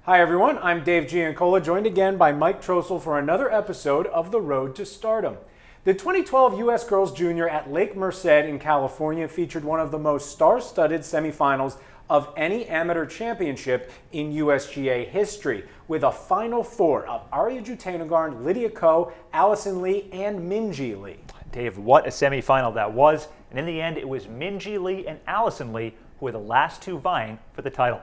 Hi everyone, I'm Dave Giancola, joined again by Mike Trossel for another episode of The Road to Stardom. The 2012 U.S. Girls Junior at Lake Merced in California featured one of the most star-studded semifinals of any amateur championship in USGA history, with a Final Four of Arya Jutanugarn, Lydia Ko, Allison Lee, and Minjee Lee. Dave, what a semifinal that was, and in the end it was Minjee Lee and Allison Lee who were the last two vying for the title.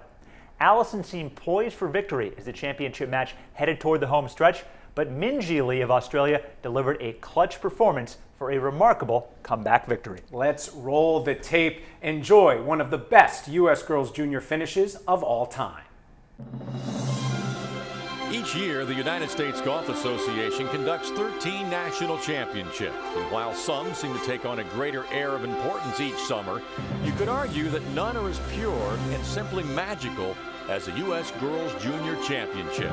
Allison seemed poised for victory as the championship match headed toward the home stretch, but Minjee Lee of Australia delivered a clutch performance for a remarkable comeback victory. Let's roll the tape. Enjoy one of the best U.S. Girls Junior finishes of all time. Each year, the United States Golf Association conducts 13 national championships. And while some seem to take on a greater air of importance each summer, you could argue that none are as pure and simply magical as the U.S. Girls Junior Championship.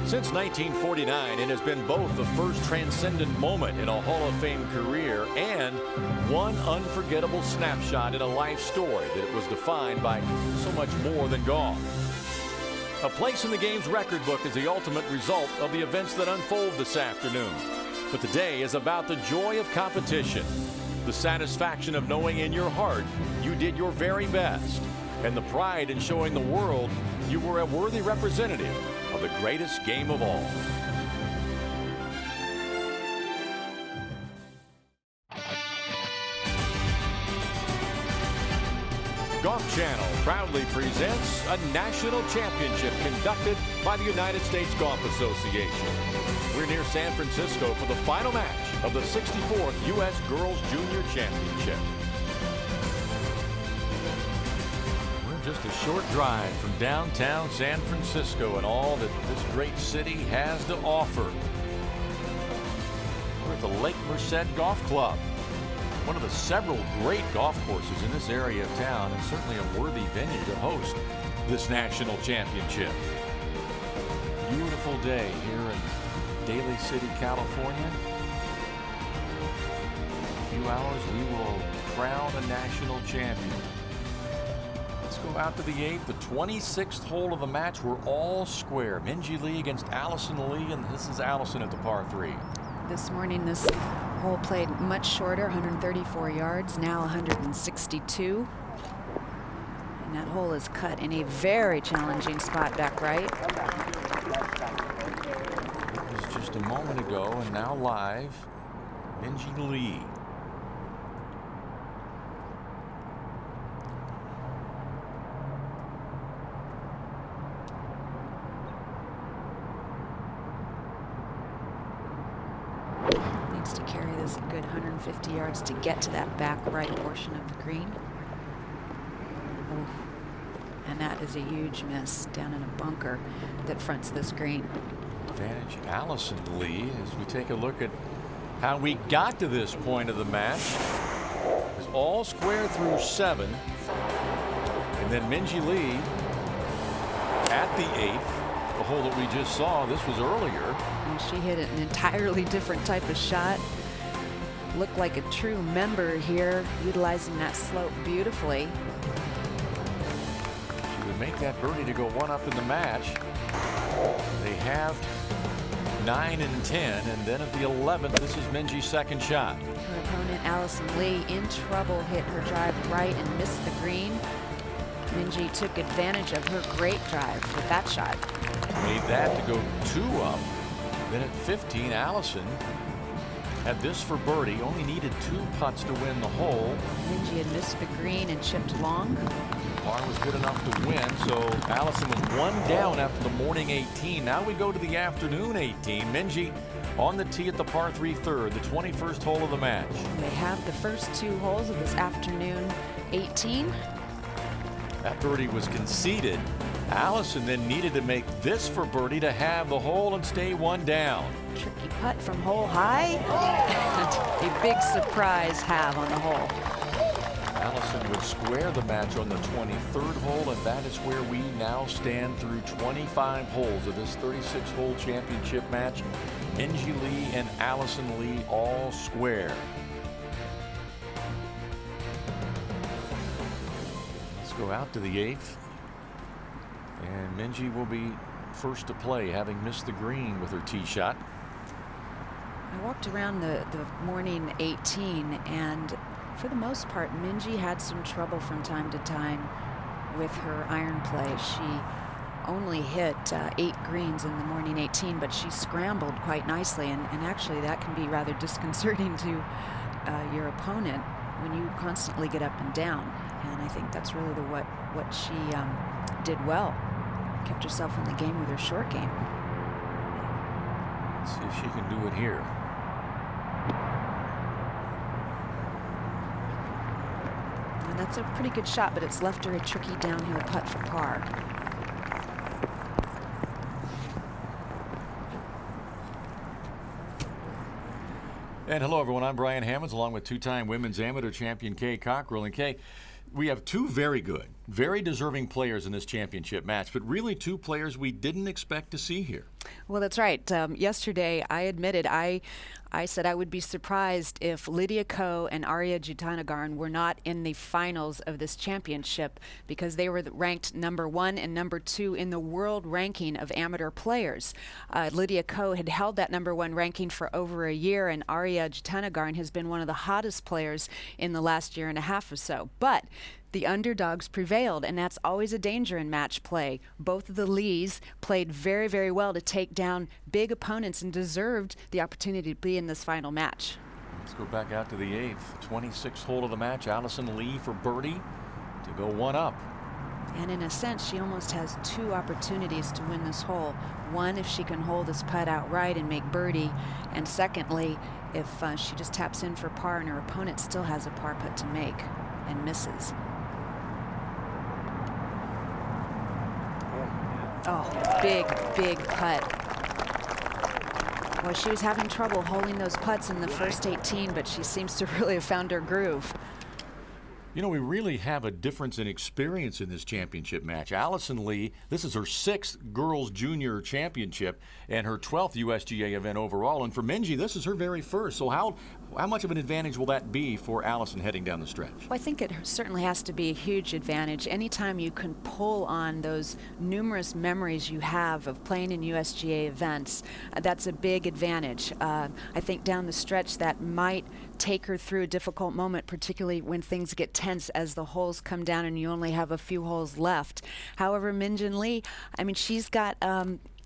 Since 1949, it has been both the first transcendent moment in a Hall of Fame career and one unforgettable snapshot in a life story that it was defined by so much more than golf. A place in the game's record book is the ultimate result of the events that unfold this afternoon. But today is about the joy of competition, the satisfaction of knowing in your heart you did your very best, and the pride in showing the world you were a worthy representative of the greatest game of all. Golf Channel proudly presents a national championship conducted by the United States Golf Association. We're near San Francisco for the final match of the 64th U.S. Girls Junior Championship. We're just a short drive from downtown San Francisco and all that this great city has to offer. We're at the Lake Merced Golf Club, one of the several great golf courses in this area of town, and certainly a worthy venue to host this national championship. Beautiful day here in Daly City, California. In a few hours, we will crown a national champion. Let's go out to the 8th, the 26th hole of the match. We're all square. Minjee Lee against Allison Lee, and this is Allison at the par 3. This morning, this hole played much shorter, 134 yards, now 162. And that hole is cut in a very challenging spot back right. It was just a moment ago, and now live, Minjee Lee. To carry this a good 150 yards to get to that back right portion of the green. Oh, and that is a huge miss down in a bunker that fronts this green. Advantage Allison Lee as we take a look at how we got to this point of the match. It's all square through 7. And then Minjee Lee at the 8th, the hole that we just saw. This was earlier. And she hit an entirely different type of shot. Looked like a true member here, utilizing that slope beautifully. She would make that birdie to go 1 up in the match. They have 9 and 10, and then at the 11th, this is Minjee's second shot. Her opponent, Allison Lee, in trouble, hit her drive right and missed the green. Minjee took advantage of her great drive with that shot. Made that to go 2 up. Then at 15, Allison had this for birdie, only needed 2 putts to win the hole. Minjee had missed the green and chipped long. Par was good enough to win, so Allison was 1 down after the morning 18. Now we go to the afternoon 18. Minjee on the tee at the par 3 third, the 21st hole of the match. They have the first 2 holes of this afternoon 18. That birdie was conceded. Allison then needed to make this for birdie to have the hole and stay 1 down. Tricky putt from hole high. A big surprise have on the hole. Allison would square the match on the 23rd hole, and that is where we now stand through 25 holes of this 36-hole championship match. Minjee Lee and Allison Lee all square. Let's go out to the 8th. And Minjee will be first to play, having missed the green with her tee shot. I walked around the morning 18, and for the most part, Minjee had some trouble from time to time with her iron play. She only hit 8 greens in the morning 18, but she scrambled quite nicely, and actually that can be rather disconcerting to your opponent when you constantly get up and down. And I think that's really what she did well. Kept herself in the game with her short game. Let's see if she can do it here. And that's a pretty good shot, but it's left her a tricky downhill putt for par. And hello, everyone. I'm Brian Hammonds, along with two-time women's amateur champion Kay Cockrell. And Kay, we have two very good, very deserving players in this championship match, but really two players we didn't expect to see here. Well, that's right. Yesterday, I admitted I said I would be surprised if Lydia Ko and Arya Jutanugarn were not in the finals of this championship, because they were ranked #1 and #2 in the world ranking of amateur players. Lydia Ko had held that #1 ranking for over a year, and Arya Jutanugarn has been one of the hottest players in the last year and a half or so. But the underdogs prevailed, and that's always a danger in match play. Both of the Lees played very, very well to take down big opponents and deserved the opportunity to be in this final match. Let's go back out to the 8th, 26th hole of the match. Allison Lee for birdie to go 1 up. And in a sense, she almost has 2 opportunities to win this hole. One, if she can hold this putt outright and make birdie. And secondly, if she just taps in for par and her opponent still has a par putt to make and misses. Oh, big, big putt. Well, she was having trouble holding those putts in the first 18, but she seems to really have found her groove. You know, we really have a difference in experience in this championship match. Allison Lee, this is her 6th Girls Junior Championship and her 12th USGA event overall. And for Minjee, this is her very first. So how much of an advantage will that be for Allison heading down the stretch? Well, I think it certainly has to be a huge advantage. Anytime you can pull on those numerous memories you have of playing in USGA events, that's a big advantage. I think down the stretch that might take her through a difficult moment, particularly when things get tense as the holes come down and you only have a few holes left. However, Minjee Lee, I mean, she's got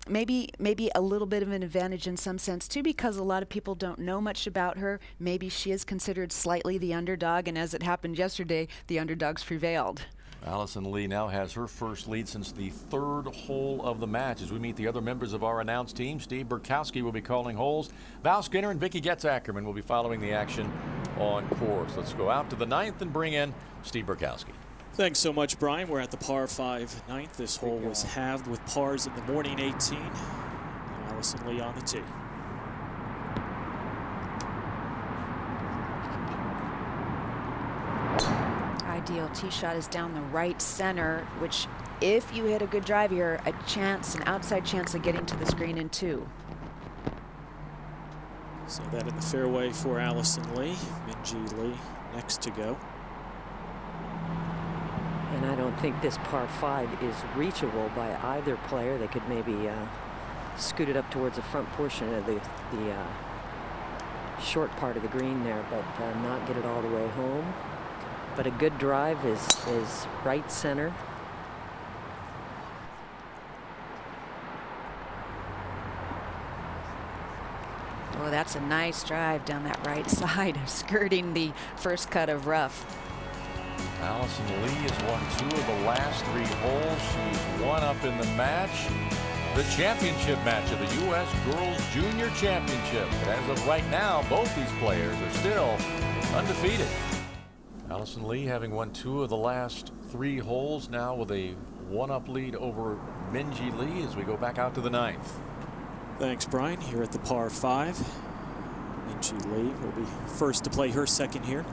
maybe a little bit of an advantage in some sense too, because a lot of people don't know much about her. Maybe she is considered slightly the underdog, and as it happened yesterday, the underdogs prevailed. Allison Lee now has her first lead since the 3rd hole of the match. As we meet the other members of our announced team, Steve Burkowski will be calling holes. Val Skinner and Vicky Getz-Ackerman will be following the action on course. Let's go out to the 9th and bring in Steve Burkowski. Thanks so much, Brian. We're at the par 5 9th. This hole was halved with pars in the morning 18. And Allison Lee on the tee. Ideal tee shot is down the right center, which if you hit a good drive here, an outside chance of getting to the screen in 2. So that in the fairway for Allison Lee. Minjee Lee next to go. And I don't think this par 5 is reachable by either player. They could maybe scoot it up towards the front portion of the short part of the green there, but not get it all the way home. But a good drive is right center. Oh, that's a nice drive down that right side, skirting the first cut of rough. Allison Lee has won 2 of the last 3 holes. She's 1 up in the match. The championship match of the U.S. Girls Junior Championship. But as of right now, both these players are still undefeated. Allison Lee having won 2 of the last 3 holes, now with a 1-up lead over Minjee Lee as we go back out to the 9th. Thanks, Brian. Here at the par 5. Minjee Lee will be first to play her second here.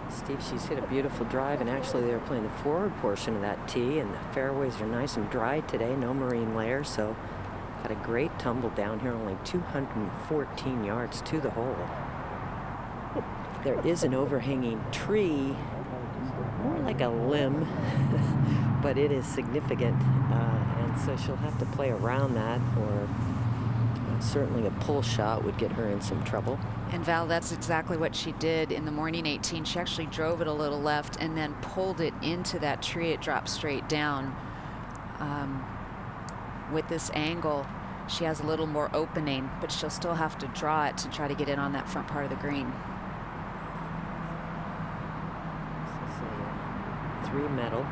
Steve, she's hit a beautiful drive, and actually they were playing the forward portion of that tee, and the fairways are nice and dry today, no marine layer, so got a great tumble down here, only 214 yards to the hole. There is an overhanging tree, more like a limb, but it is significant, and so she'll have to play around that, or certainly a pull shot would get her in some trouble. And Val, that's exactly what she did in the morning 18. She actually drove it a little left and then pulled it into that tree. It dropped straight down. With this angle, she has a little more opening, but she'll still have to draw it to try to get in on that front part of the green. This is a 3 metal.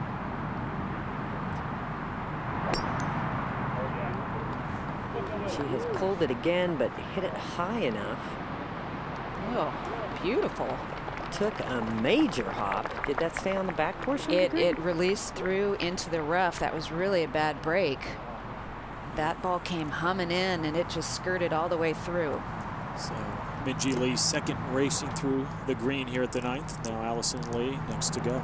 She has pulled it again, but hit it high enough. Oh, beautiful. Took a major hop. Did that stay on the back portion of the green? It released through into the rough. That was really a bad break. That ball came humming in, and it just skirted all the way through. So Minjee Lee second racing through the green here at the 9th. Now Allison Lee next to go.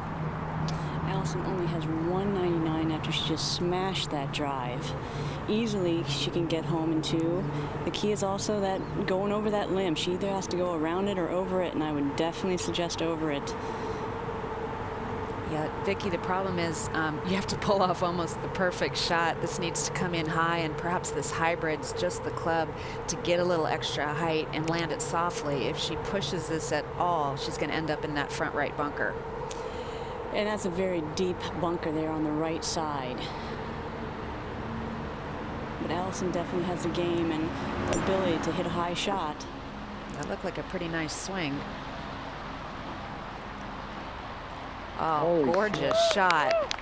Allison only has 199 after she just smashed that drive. Easily she can get home in 2. The key is also that going over that limb. She either has to go around it or over it, and I would definitely suggest over it. Yeah, Vicky, the problem is you have to pull off almost the perfect shot. This needs to come in high, and perhaps this hybrid's just the club to get a little extra height and land it softly. If she pushes this at all, she's going to end up in that front right bunker. And that's a very deep bunker there on the right side. But Allison definitely has the game and ability to hit a high shot. That looked like a pretty nice swing. Oh, gorgeous shot.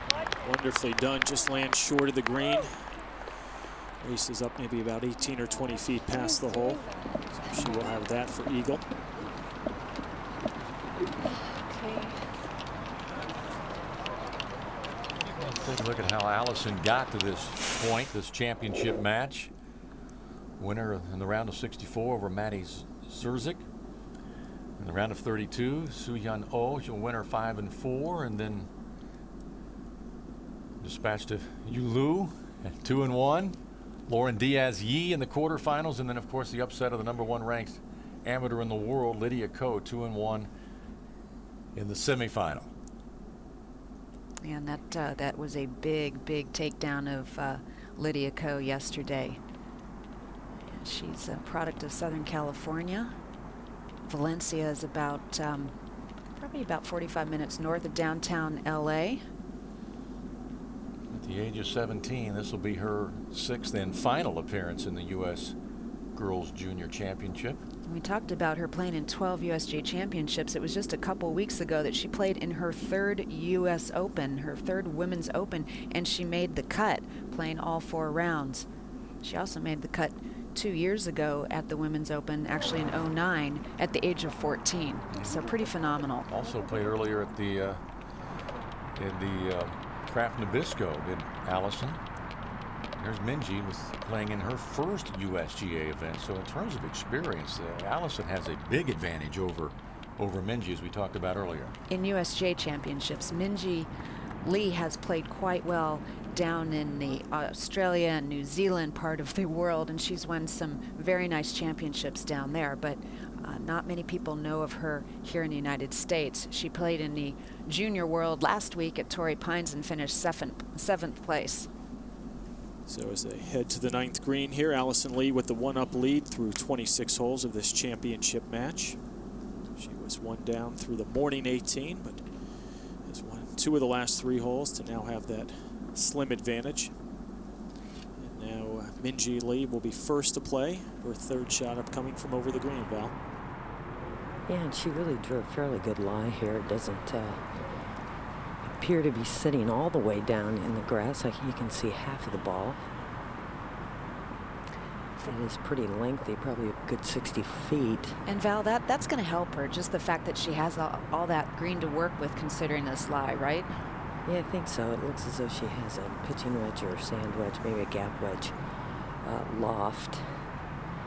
Wonderfully done. Just lands short of the green. Races up maybe about 18 or 20 feet past the hole. So she will have that for eagle. Take a look at how Allison got to this point, this championship match. Winner in the round of 64 over Maddie Zerzik. In the round of 32, Soo-Hyun Oh, she'll win her 5 and 4, and then dispatched to Yu Lu at 2 and 1. Lauren Diaz Yi in the quarterfinals, and then of course the upset of the #1 ranked amateur in the world, Lydia Ko, 2 and 1 in the semifinal. And that was a big takedown of Lydia Ko yesterday. She's a product of Southern California. Valencia is about probably about 45 minutes north of downtown LA. At the age of 17, this will be her 6th and final appearance in the U.S. Girls Junior Championship. We talked about her playing in 12 USJ championships. It was just a couple weeks ago that she played in her 3rd U.S. Open, her 3rd Women's Open, and she made the cut, playing all 4 rounds. She also made the cut 2 years ago at the Women's Open, actually in '09, at the age of 14. So pretty phenomenal. Also played earlier at the Kraft Nabisco, did Allison. There's Minjee with playing in her first USGA event. So in terms of experience, Allison has a big advantage over Minjee, as we talked about earlier. In USJ championships, Minjee Lee has played quite well down in the Australia and New Zealand part of the world, and she's won some very nice championships down there, but not many people know of her here in the United States. She played in the Junior World last week at Torrey Pines and finished 7th place. So as they head to the 9th green here, Allison Lee with the 1-up lead through 26 holes of this championship match. She was 1 down through the morning 18, but has won 2 of the last 3 holes to now have that slim advantage. And now Minjee Lee will be first to play. Her 3rd shot upcoming from over the green, Val. Yeah, and she really drew a fairly good lie here. It doesn't appear to be sitting all the way down in the grass. Like you can see half of the ball. It is pretty lengthy, probably a good 60 feet. And Val, that's going to help her, just the fact that she has all that green to work with considering this lie, right? Yeah, I think so. It looks as though she has a pitching wedge or a sand wedge, maybe a gap wedge loft,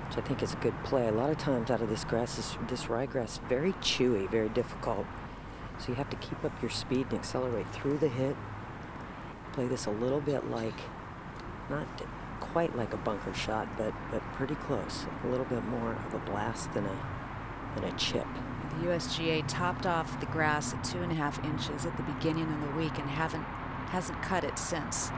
which I think is a good play. A lot of times out of this grass, this ryegrass, very chewy, very difficult. So you have to keep up your speed and accelerate through the hit. Play this a little bit like, not quite like a bunker shot, but pretty close. A little bit more of a blast than a chip. The USGA topped off the grass at 2.5 inches at the beginning of the week and haven't hasn't cut it since.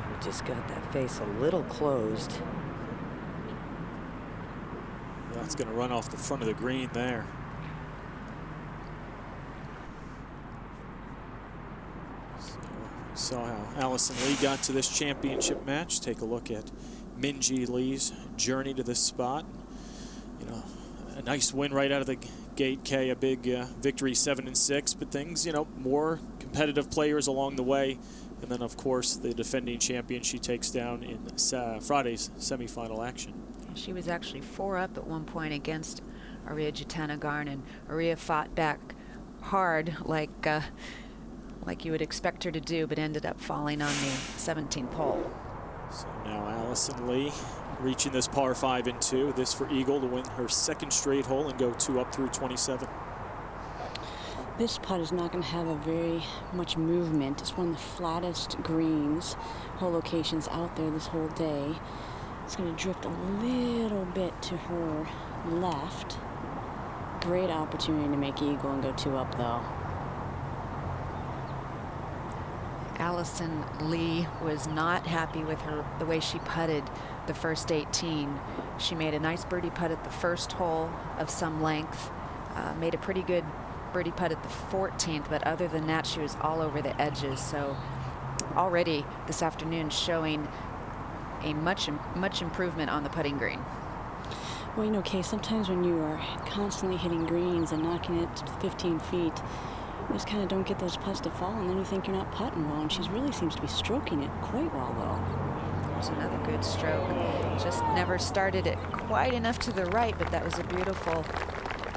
We just got that face a little closed. That's going to run off the front of the green there. So we saw how Allison Lee got to this championship match. Take a look at Minjee Lee's journey to this spot. You know, a nice win right out of the gate, Kay, a big victory, 7-6, but things, you know, more competitive players along the way. And then, of course, the defending champion she takes down in Friday's semifinal action. She was actually 4 up at one point against Ariya Jutanugarn, and Ariya fought back hard like you would expect her to do, but ended up falling on the 17th hole. So now Allison Lee reaching this par 5 and 2. This for Eagle to win her 2nd straight hole and go 2 up through 27. This putt is not going to have a very much movement. It's one of the flattest greens, hole locations out there this whole day. It's going to drift a little bit to her left. Great opportunity to make eagle and go 2 up though. Allison Lee was not happy with the way she putted the first 18. She made a nice birdie putt at the first hole of some length, made a pretty good birdie putt at the 14th, but other than that, she was all over the edges. So already this afternoon showing a much improvement on the putting green. Well, you know, Kay, sometimes when you are constantly hitting greens and knocking it to 15 feet, you just kind of don't get those putts to fall, and then you think you're not putting well, and she really seems to be stroking it quite well, though. There's another good stroke. Just never started it quite enough to the right, but that was a beautiful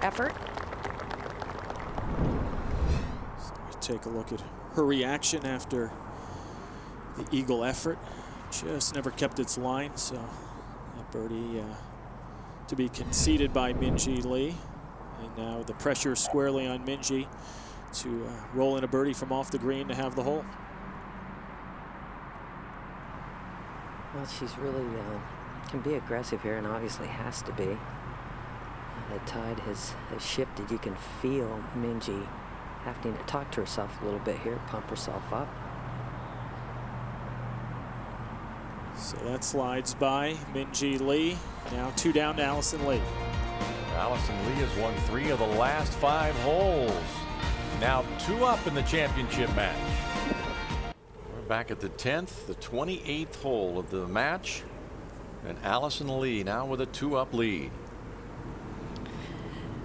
effort. So we take a look at her reaction after the eagle effort. Just never kept its line, so that birdie to be conceded by Minjee Lee. And now the pressure squarely on Minjee to roll in a birdie from off the green to have the hole. Well, she's really can be aggressive here, and obviously has to be. The tide has shifted. You can feel Minjee having to talk to herself a little bit here, pump herself up. So that slides by Minjee Lee. Now 2 down to Allison Lee. Allison Lee has won 3 of the last 5 holes. Now 2 up in the championship match. We're back at the 10th, the 28th hole of the match. And Allison Lee now with a 2-up lead.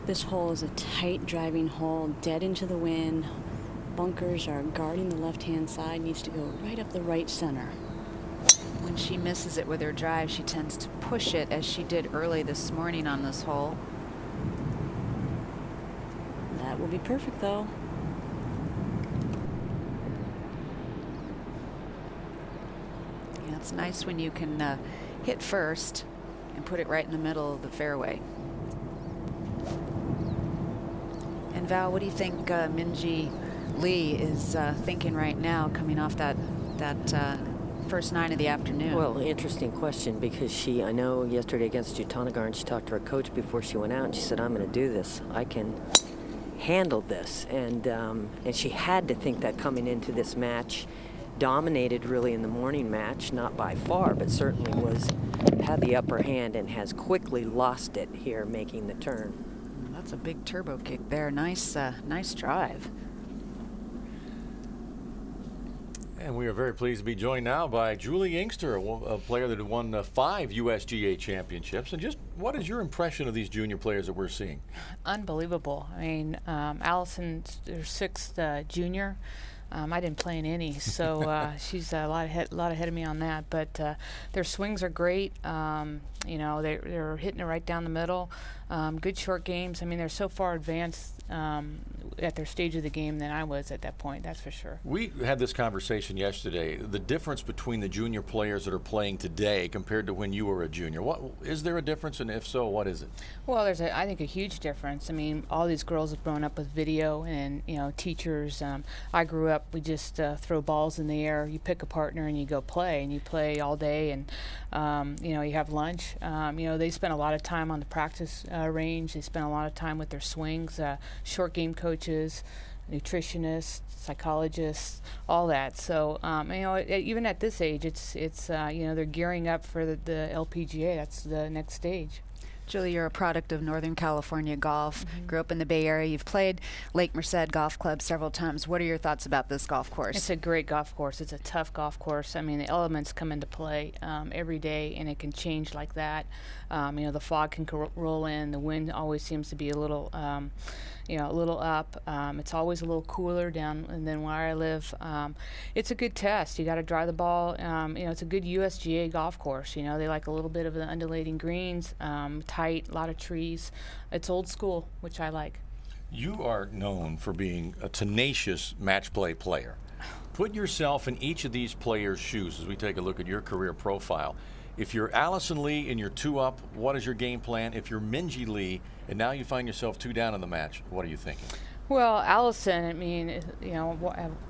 This hole is a tight driving hole, dead into the wind. Bunkers are guarding the left-hand side, needs to go right up the right center. When she misses it with her drive, she tends to push it, as she did early this morning on this hole. That will be perfect, though. Yeah, it's nice when you can hit first and put it right in the middle of the fairway. And Val, what do you think Minjee Lee is thinking right now, coming off that first 9 of the afternoon? Well, interesting question, because I know yesterday against Jutanugarn, she talked to her coach before she went out, and she said, I'm going to do this. I can handle this. And she had to think that coming into this match. Dominated really in the morning match, not by far, but certainly had the upper hand and has quickly lost it here making the turn. That's a big turbo kick there. Nice drive. And we are very pleased to be joined now by Julie Inkster, a player that had won 5 USGA championships. And just what is your impression of these junior players that we're seeing? Unbelievable. I mean, Allison's their 6th junior. I didn't play in any, so she's a lot ahead of me on that. But their swings are great. You know, they're hitting it right down the middle. Good short games. I mean, they're so far advanced at their stage of the game than I was at that point, that's for sure. We had this conversation yesterday, the difference between the junior players that are playing today compared to when you were a junior. Is there a difference, and if so, what is it? Well, there's I think a huge difference. I mean, all these girls have grown up with video and, you know, teachers. I grew up, we just throw balls in the air, you pick a partner and you go play, and you play all day, and you know, you have lunch. You know, they spend a lot of time on the practice range. They spend a lot of time with their swings, short game coaches. nutritionists, psychologists, all that. So even at this age, it's they're gearing up for the LPGA. That's the next stage. Julie, you're a product of Northern California golf. Grew up in the Bay Area. You've played Lake Merced Golf Club several times. What are your thoughts about this golf course? It's a great golf course. It's a tough golf course. I mean, the elements come into play every day, and it can change like that. The fog can roll in. The wind always seems to be a little, a little up. It's always a little cooler down than where I live. It's a good test. You got to drive the ball. It's a good USGA golf course. They like a little bit of the undulating greens, tight, a lot of trees. It's old school, which I like. You are known for being a tenacious match play player. Put yourself in each of these players' shoes as we take a look at your career profile. If you're Allison Lee and you're 2 up, what is your game plan? If you're Minjee Lee and now you find yourself 2 down in the match, what are you thinking? Well, Allison,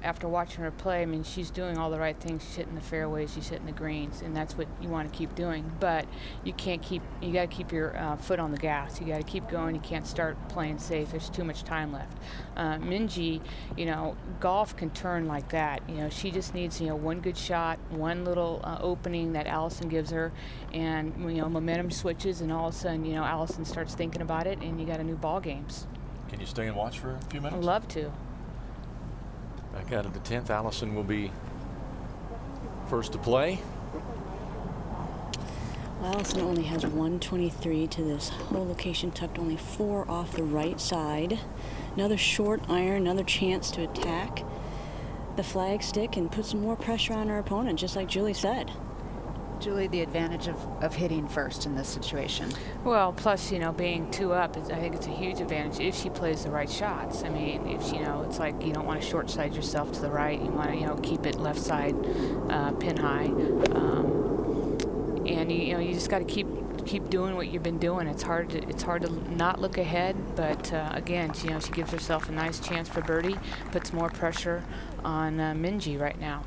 after watching her play, she's doing all the right things. She's hitting the fairways, she's hitting the greens, and that's what you want to keep doing. But you got to keep your foot on the gas. You got to keep going. You can't start playing safe. There's too much time left. Minjee, golf can turn like that. She just needs, one good shot, one little opening that Allison gives her, and momentum switches, and all of a sudden, Allison starts thinking about it, and you got a new ball games. Can you stay and watch for a few minutes? I'd love to. Back out of the 10th, Allison will be first to play. Well, Allison only has 123 to this whole location, tucked only 4 off the right side. Another short iron, another chance to attack the flag stick and put some more pressure on her opponent, just like Julie said. Julie, the advantage of hitting first in this situation? Well, plus, being 2 up, I think it's a huge advantage if she plays the right shots. If it's like you don't want to short side yourself to the right. You want to, keep it left side, pin high. And you just got to keep doing what you've been doing. It's hard to not look ahead, but again, she gives herself a nice chance for birdie, puts more pressure on Minjee right now.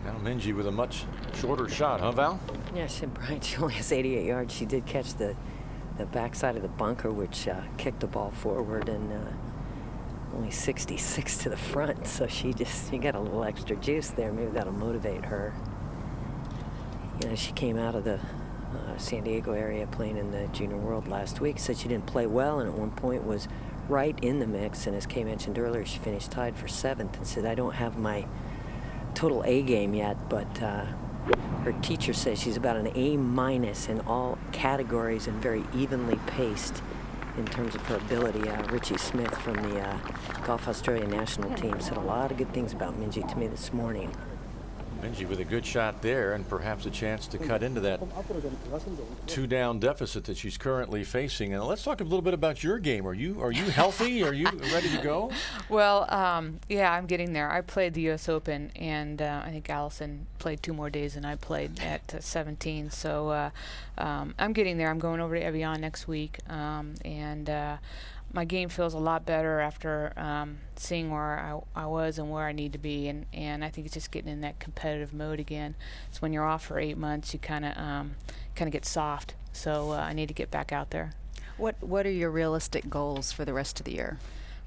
Now Minjee with a much shorter shot, huh, Val? Yeah, she only has 88 yards. She did catch the backside of the bunker, which kicked the ball forward, and only 66 to the front. So she got a little extra juice there. Maybe that'll motivate her. She came out of the San Diego area playing in the Junior World last week. Said she didn't play well, and at one point was right in the mix. And as Kay mentioned earlier, she finished tied for 7th, and said, I don't have my total A game yet, but her teacher says she's about an A- in all categories and very evenly paced in terms of her ability. Richie Smith from the Golf Australia national team said a lot of good things about Minjee to me this morning. Minjee with a good shot there and perhaps a chance to cut into that 2-down deficit that she's currently facing. And let's talk a little bit about your game. Are you healthy? Are you ready to go? Well, yeah, I'm getting there. I played the U.S. Open, and I think Allison played 2 more days than I played at 17. So I'm getting there. I'm going over to Evian next week, and my game feels a lot better after seeing where I was and where I need to be, and I think it's just getting in that competitive mode again. It's when you're off for 8 months, you kind of get soft. So I need to get back out there. What are your realistic goals for the rest of the year?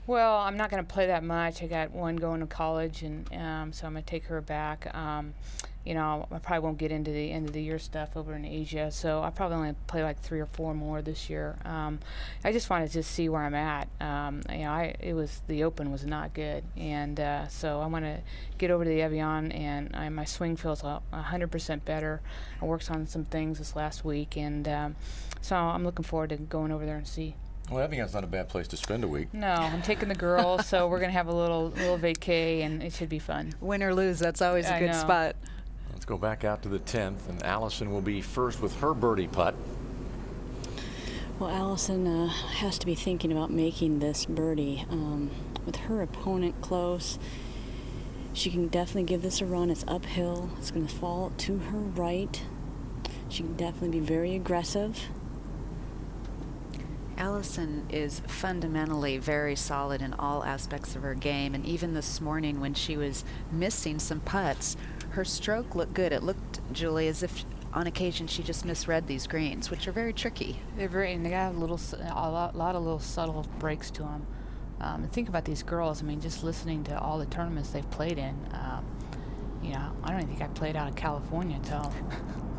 Well, I'm not going to play that much. I got one going to college, and so I'm going to take her back. I probably won't get into the end of the year stuff over in Asia, so I'll probably only play like 3 or 4 more this year. I just want to just see where I'm at. The Open was not good, and so I want to get over to the Evian, and my swing feels 100% better. I worked on some things this last week, and so I'm looking forward to going over there and see. Well, Evian's not a bad place to spend a week. No, I'm taking the girls, so we're going to have a little vacay, and it should be fun. Win or lose, that's always a good spot. Let's go back out to the 10th, and Allison will be first with her birdie putt. Well, Allison has to be thinking about making this birdie. With her opponent close, she can definitely give this a run. It's uphill. It's going to fall to her right. She can definitely be very aggressive. Allison is fundamentally very solid in all aspects of her game, and even this morning when she was missing some putts, her stroke looked good. It looked, Julie, as if on occasion she just misread these greens, which are very tricky. They're very, and they got a lot of little subtle breaks to them. And think about these girls. I mean, just listening to all the tournaments they've played in. You know, I don't even think I played out of California until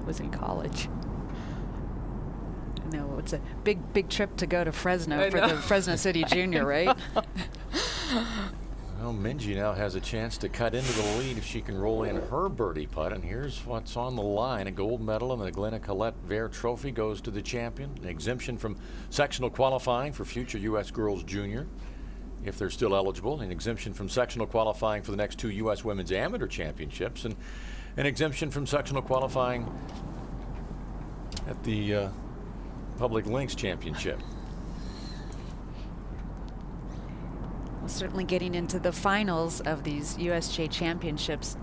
I was in college. No, it's a big trip to go to Fresno for the Fresno City Junior, right? Well, Minjee now has a chance to cut into the lead if she can roll in her birdie putt. And here's what's on the line. A gold medal and the Glenna Collette Vare Trophy goes to the champion. An exemption from sectional qualifying for future U.S. Girls Junior, if they're still eligible. An exemption from sectional qualifying for the next 2 U.S. Women's Amateur Championships. And an exemption from sectional qualifying at the Public Links Championship. Well, certainly getting into the finals of these USJ championships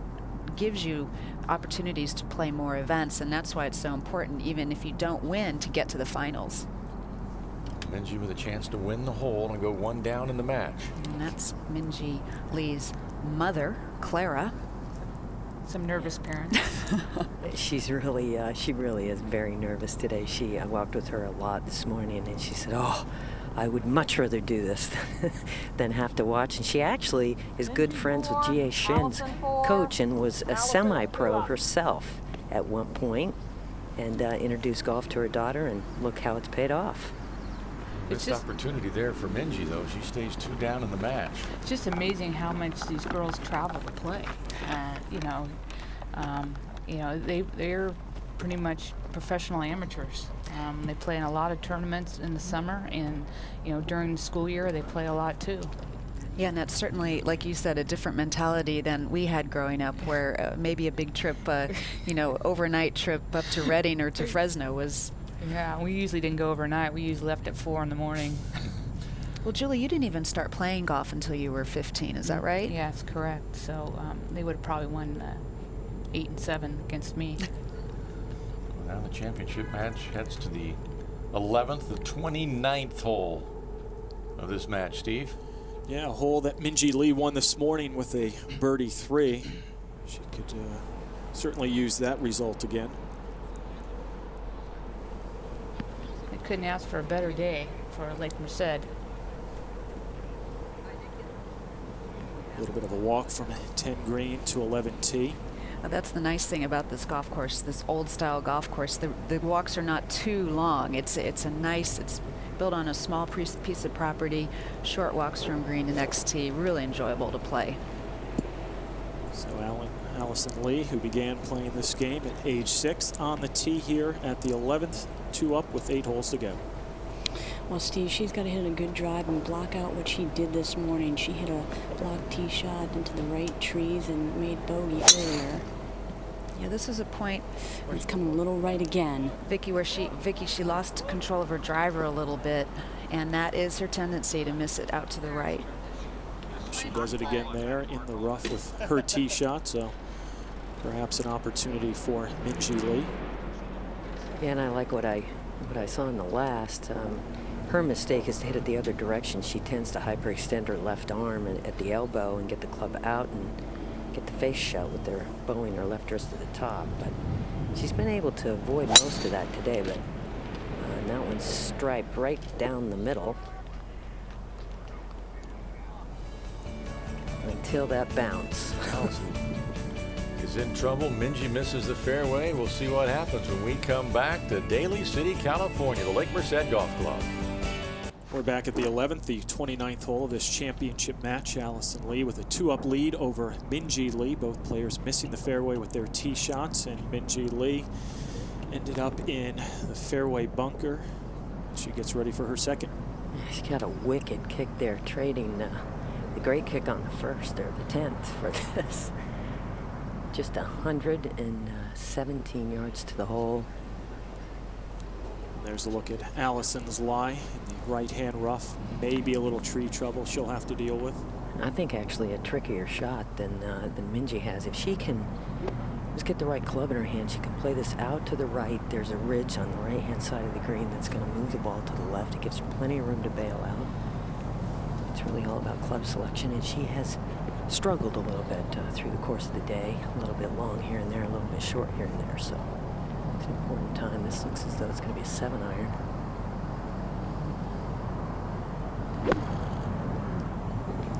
gives you opportunities to play more events, and that's why it's so important, even if you don't win, to get to the finals. Minjee with a chance to win the hole and go 1 down in the match. And that's Minjee Lee's mother, Clara. Some nervous parents. She's really, she really is very nervous today. I walked with her a lot this morning, and she said, "Oh, I would much rather do this than have to watch." And she actually is good friends with Jie Shin's coach and was a semi-pro herself at one point, and introduced golf to her daughter, and look how it's paid off. Missed opportunity there for Minjee, though. She stays 2 down in the match. It's just amazing how much these girls travel to play. They're pretty much professional amateurs. They play in a lot of tournaments in the summer, and during the school year they play a lot too. Yeah, and that's certainly, like you said, a different mentality than we had growing up, where maybe a big trip, overnight trip up to Reading or to Fresno was. Yeah, we usually didn't go overnight. We usually left at 4 in the morning. Well, Julie, you didn't even start playing golf until you were 15, is that right? Yeah, that's correct. So they would have probably won 8 and 7 against me. Now the championship match heads to the 11th, the 29th hole of this match, Steve. Yeah, a hole that Minjee Lee won this morning with a birdie 3. She could certainly use that result again. I couldn't ask for a better day for Lake Merced. A little bit of a walk from 10 green to 11 tee. That's the nice thing about this golf course, this old style golf course. The walks are not too long. It's built on a small piece of property, short walks from green to next tee, really enjoyable to play. So Allison Lee, who began playing this game at age 6, on the tee here at the 11th, 2 up with 8 holes to go. Well, Steve, she's got to hit a good drive and block out what she did this morning. She hit a block tee shot into the right trees and made bogey earlier. Yeah, this is a point. It's coming a little right again. Vicky, she lost control of her driver a little bit, and that is her tendency to miss it out to the right. She does it again there in the rough with her tee shot, so perhaps an opportunity for Minjee Lee. Yeah, and I like what I saw in the last. Her mistake is to hit it the other direction. She tends to hyperextend her left arm at the elbow and get the club out and get the face shut with her bowing her left wrist to the top. But she's been able to avoid most of that today, but that one's striped right down the middle until that bounce. Allison is in trouble. Minjee misses the fairway. We'll see what happens when we come back to Daly City, California, the Lake Merced Golf Club. We're back at the 11th, the 29th hole of this championship match. Allison Lee with a 2-up lead over Minjee Lee. Both players missing the fairway with their tee shots, and Minjee Lee ended up in the fairway bunker. She gets ready for her second. She got a wicked kick there, trading the great kick on the first or the 10th for this. Just 117 yards to the hole. And there's a look at Allison's lie in the right-hand rough. Maybe a little tree trouble she'll have to deal with. I think actually a trickier shot than Minjee has. If she can just get the right club in her hand, she can play this out to the right. There's a ridge on the right-hand side of the green that's going to move the ball to the left. It gives her plenty of room to bail out. It's really all about club selection, and she has struggled a little bit through the course of the day. A little bit long here and there, a little bit short here and there. So an important time. This looks as though it's going to be a 7-iron.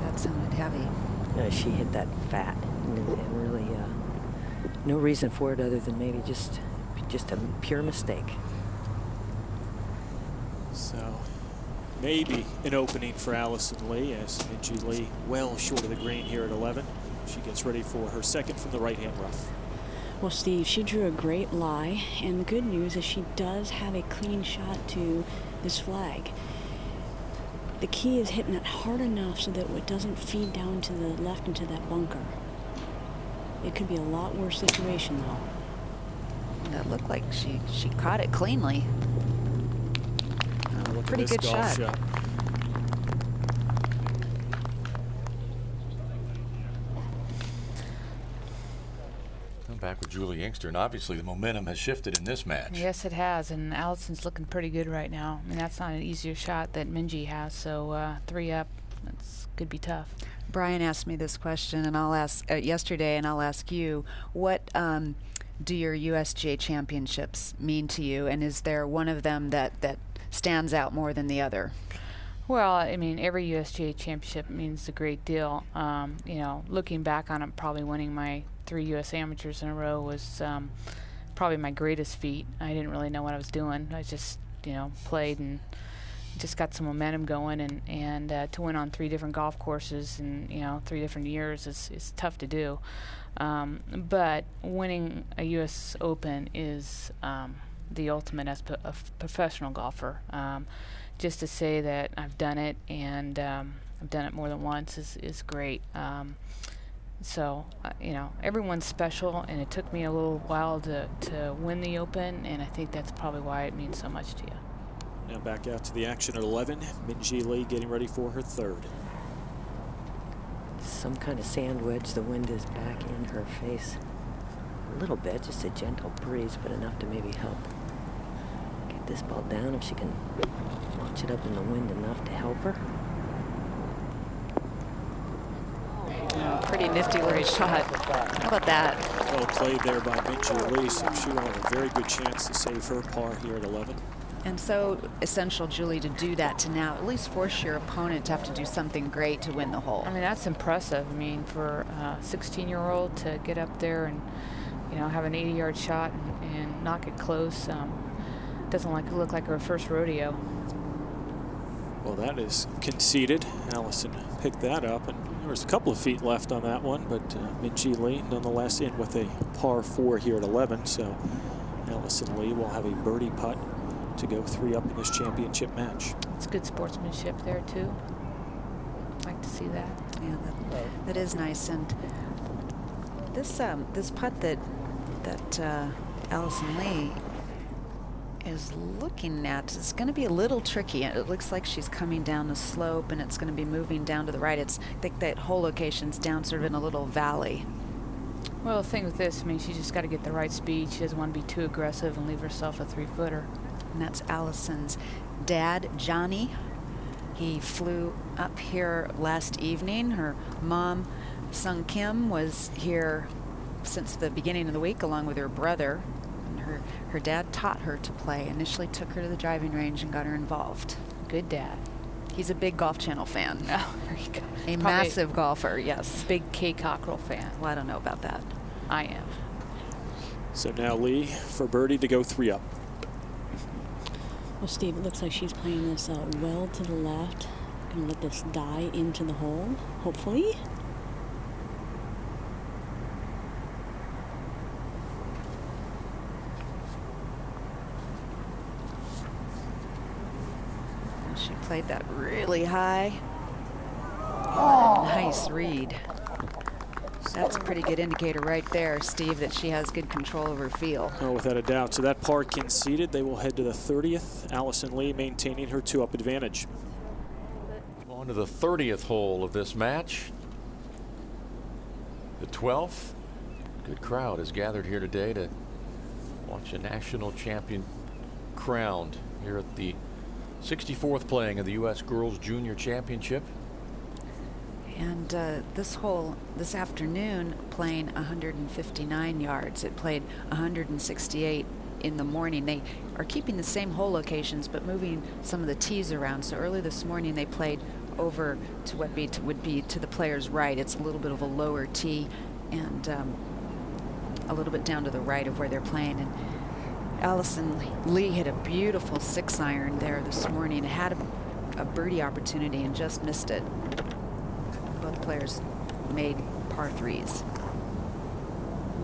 That sounded heavy. She hit that fat, and really no reason for it other than maybe just a pure mistake. So maybe an opening for Allison Lee, as Minjee Lee well short of the green here at 11. She gets ready for her second from the right-hand rough. Well, Steve, she drew a great lie, and the good news is she does have a clean shot to this flag. The key is hitting it hard enough so that it doesn't feed down to the left into that bunker. It could be a lot worse situation, though. That looked like she caught it cleanly. Look Pretty at this good golf shot. I'm back with Julie Inkster, and obviously the momentum has shifted in this match. Yes, it has, and Allison's looking pretty good right now. I mean, that's not an easier shot that Minjee has, so 3 up, that's could be tough. Brian asked me this question, and I'll ask yesterday, and I'll ask you, what do your USGA championships mean to you, and is there one of them that stands out more than the other? Well, I mean, every USGA championship means a great deal. You know, looking back on it, probably winning my 3 U.S. amateurs in a row was probably my greatest feat. I didn't really know what I was doing. I just, you know, played and just got some momentum going, and to win on 3 different golf courses in, you know, 3 different years is tough to do. But winning a U.S. Open is the ultimate as a professional golfer. Just to say that I've done it, and I've done it more than once is great. So, you know, everyone's special, and it took me a little while to win the Open, and I think that's probably why it means so much to you. Now back out to the action at 11. Minjee Lee getting ready for her third. Some kind of sand wedge. The wind is back in her face a little bit, just a gentle breeze, but enough to maybe help get this ball down if she can launch it up in the wind enough to help her. Pretty nifty little shot. How about that? Well played there by Minjee Lee, so she will have a very good chance to save her par here at 11. And so essential, Julie, to do that, to now at least force your opponent to have to do something great to win the hole. I mean, that's impressive. I mean, for a 16-year-old to get up there and, you know, have an 80-yard shot and knock it close, doesn't look like her first rodeo. Well, that is conceded. Allison picked that up, and there was a couple of feet left on that one, but Minjee Lee nonetheless in with a par 4 here at 11. So Allison Lee will have a birdie putt to go 3 up in this championship match. It's good sportsmanship there too. Like to see that. Yeah, that is nice. And this this putt that Allison Lee is looking at is going to be a little tricky. It looks like she's coming down the slope, and it's going to be moving down to the right. I think that hole location's down sort of in a little valley. Well, the thing with this, I mean, she's just got to get the right speed. She doesn't want to be too aggressive and leave herself a 3-footer. And that's Allison's dad, Johnny. He flew up here last evening. Her mom, Sung Kim, was here since the beginning of the week along with her brother. And her dad taught her to play. Initially took her to the driving range and got her involved. Good dad. He's a big Golf Channel fan. Oh, there you go. A massive golfer, yes. Big Kay Cockrell fan. Well, I don't know about that. I am. So now Lee for birdie to go 3 up. Well, Steve, it looks like she's playing this well to the left. Gonna let this die into the hole, hopefully. She played that really high. Oh, nice read. That's a pretty good indicator right there, Steve, that she has good control of her feel. Oh, without a doubt. So that par conceded. They will head to the 30th. Allison Lee maintaining her 2-up advantage. On to the 30th hole of this match. The 12th. Good crowd has gathered here today to watch a national champion crowned here at the 64th playing of the U.S. Girls Junior Championship. And this hole this afternoon playing 159 yards. It played 168 in the morning. They are keeping the same hole locations, but moving some of the tees around. So early this morning, they played over to what would be to the player's right. It's a little bit of a lower tee and a little bit down to the right of where they're playing. And Allison Lee hit a beautiful 6-iron there this morning. It had a birdie opportunity and just missed it. Both players made par 3s.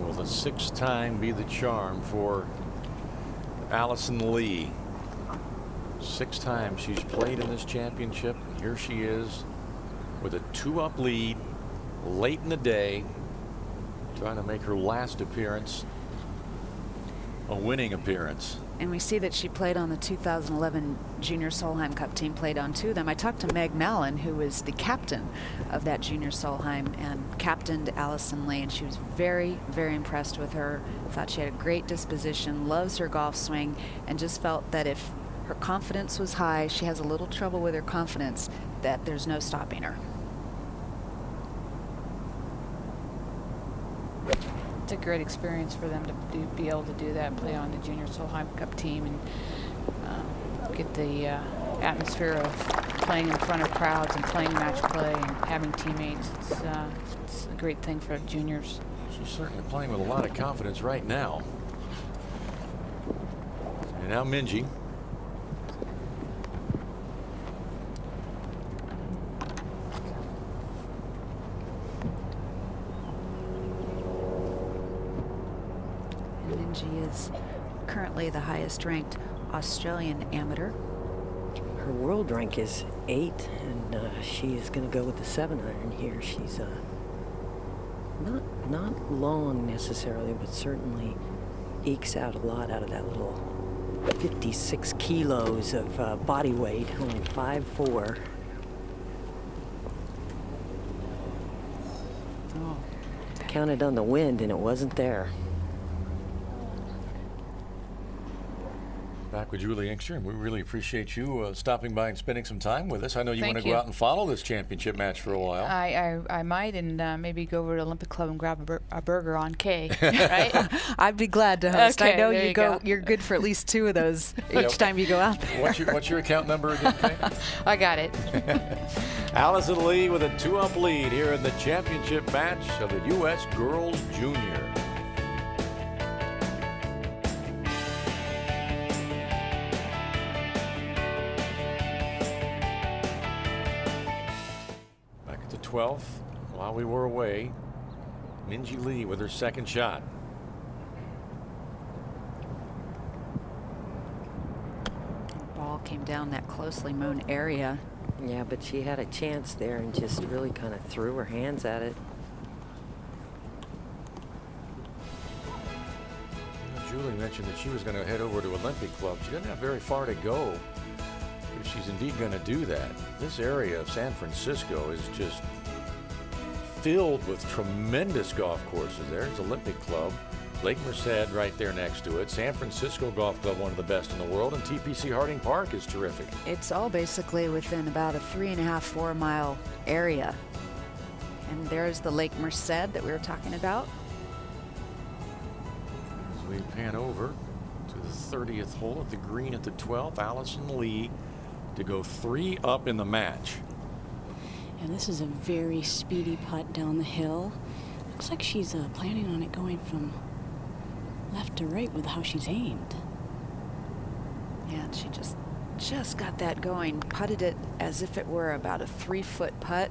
Will the 6th time be the charm for Allison Lee? 6 times she's played in this championship. And here she is with a 2-up lead late in the day, trying to make her last appearance a winning appearance. And we see that she played on the 2011 Junior Solheim Cup team, played on 2 of them. I talked to Meg Mallon, who was the captain of that Junior Solheim and captained Allison Lee, and she was very, very impressed with her. Thought she had a great disposition, loves her golf swing, and just felt that if her confidence was high, she has a little trouble with her confidence, that there's no stopping her. It's a great experience for them to be able to do that, play on the Junior Solheim Cup team, and get the atmosphere of playing in front of crowds and playing match play and having teammates. It's a great thing for juniors. She's certainly playing with a lot of confidence right now. And now Minjee. Minjee is currently the highest ranked Australian amateur. Her world rank is 8, and she is going to go with the 7-iron here. She's not long necessarily, but certainly ekes out a lot out of that little 56 kilos of body weight, only 5'4". Oh. Counted on the wind, and it wasn't there. Back with Julie Inkster, and we really appreciate you stopping by and spending some time with us. I know you want to Thank you. go out and follow this championship match for a while. I might, and maybe go over to Olympic Club and grab a burger on K, right? I'd be glad to host. Okay, I know there you you go. go. You're good for at least 2 of those each time you go out there. What's your account number again, Kay? I got it. Allison Lee with a 2-up lead here in the championship match of the U.S. Girls Junior. Back at the 12th, while we were away, Minjee Lee with her 2nd shot. Ball came down that closely mown area. Yeah, but she had a chance there and just really kind of threw her hands at it. Julie mentioned that she was going to head over to Olympic Club. She doesn't have very far to go if she's indeed going to do that. This area of San Francisco is just filled with tremendous golf courses. There's Olympic Club, Lake Merced right there next to it, San Francisco Golf Club, one of the best in the world, and TPC Harding Park is terrific. It's all basically within about a 3.5–4 mile area. And there's the Lake Merced that we were talking about. As we pan over to the 30th hole at the green at the 12th, Allison Lee to go 3 up in the match. And this is a very speedy putt down the hill. Looks like she's planning on it going from left to right with how she's aimed. Yeah, and she just got that going. Putted it as if it were about a 3-foot putt.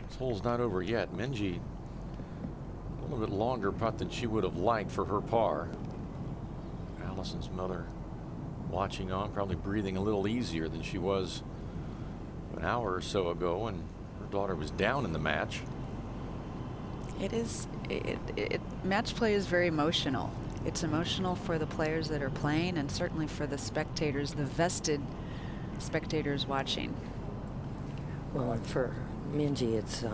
This hole's not over yet. Minjee, a little bit longer putt than she would have liked for her par. Allison's mother watching on, probably breathing a little easier than she was an hour or so ago, and her daughter was down in the match. Match play is very emotional. It's emotional for the players that are playing, and certainly for the spectators, the vested spectators watching. Well, and for Minjee, it's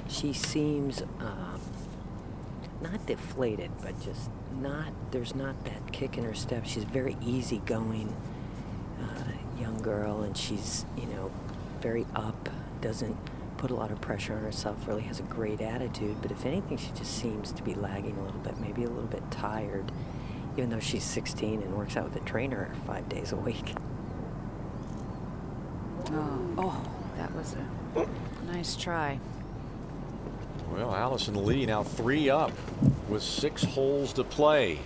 she seems not deflated, but just there's not that kick in her step. She's very easygoing young girl, and she's, very up, doesn't put a lot of pressure on herself, really has a great attitude, but if anything, she just seems to be lagging a little bit, maybe a little bit tired, even though she's 16 and works out with a trainer 5 days a week. Oh, that was a nice try. Well, Allison Lee now 3 up with 6 holes to play.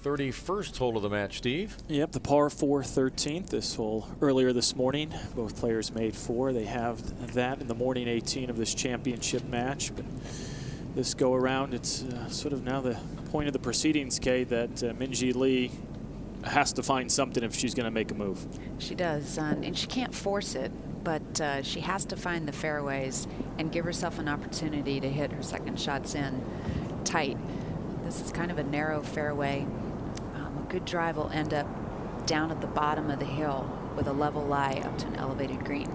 31st hole of the match, Steve. Yep, the par 4 13th. This hole earlier this morning. Both players made 4. They have that in the morning 18 of this championship match. But this go around, it's sort of now the point of the proceedings, Kay, that Minjee Lee has to find something if she's going to make a move. She does, and she can't force it, but she has to find the fairways and give herself an opportunity to hit her second shots in tight. This is kind of a narrow fairway. A good drive will end up down at the bottom of the hill with a level lie up to an elevated green.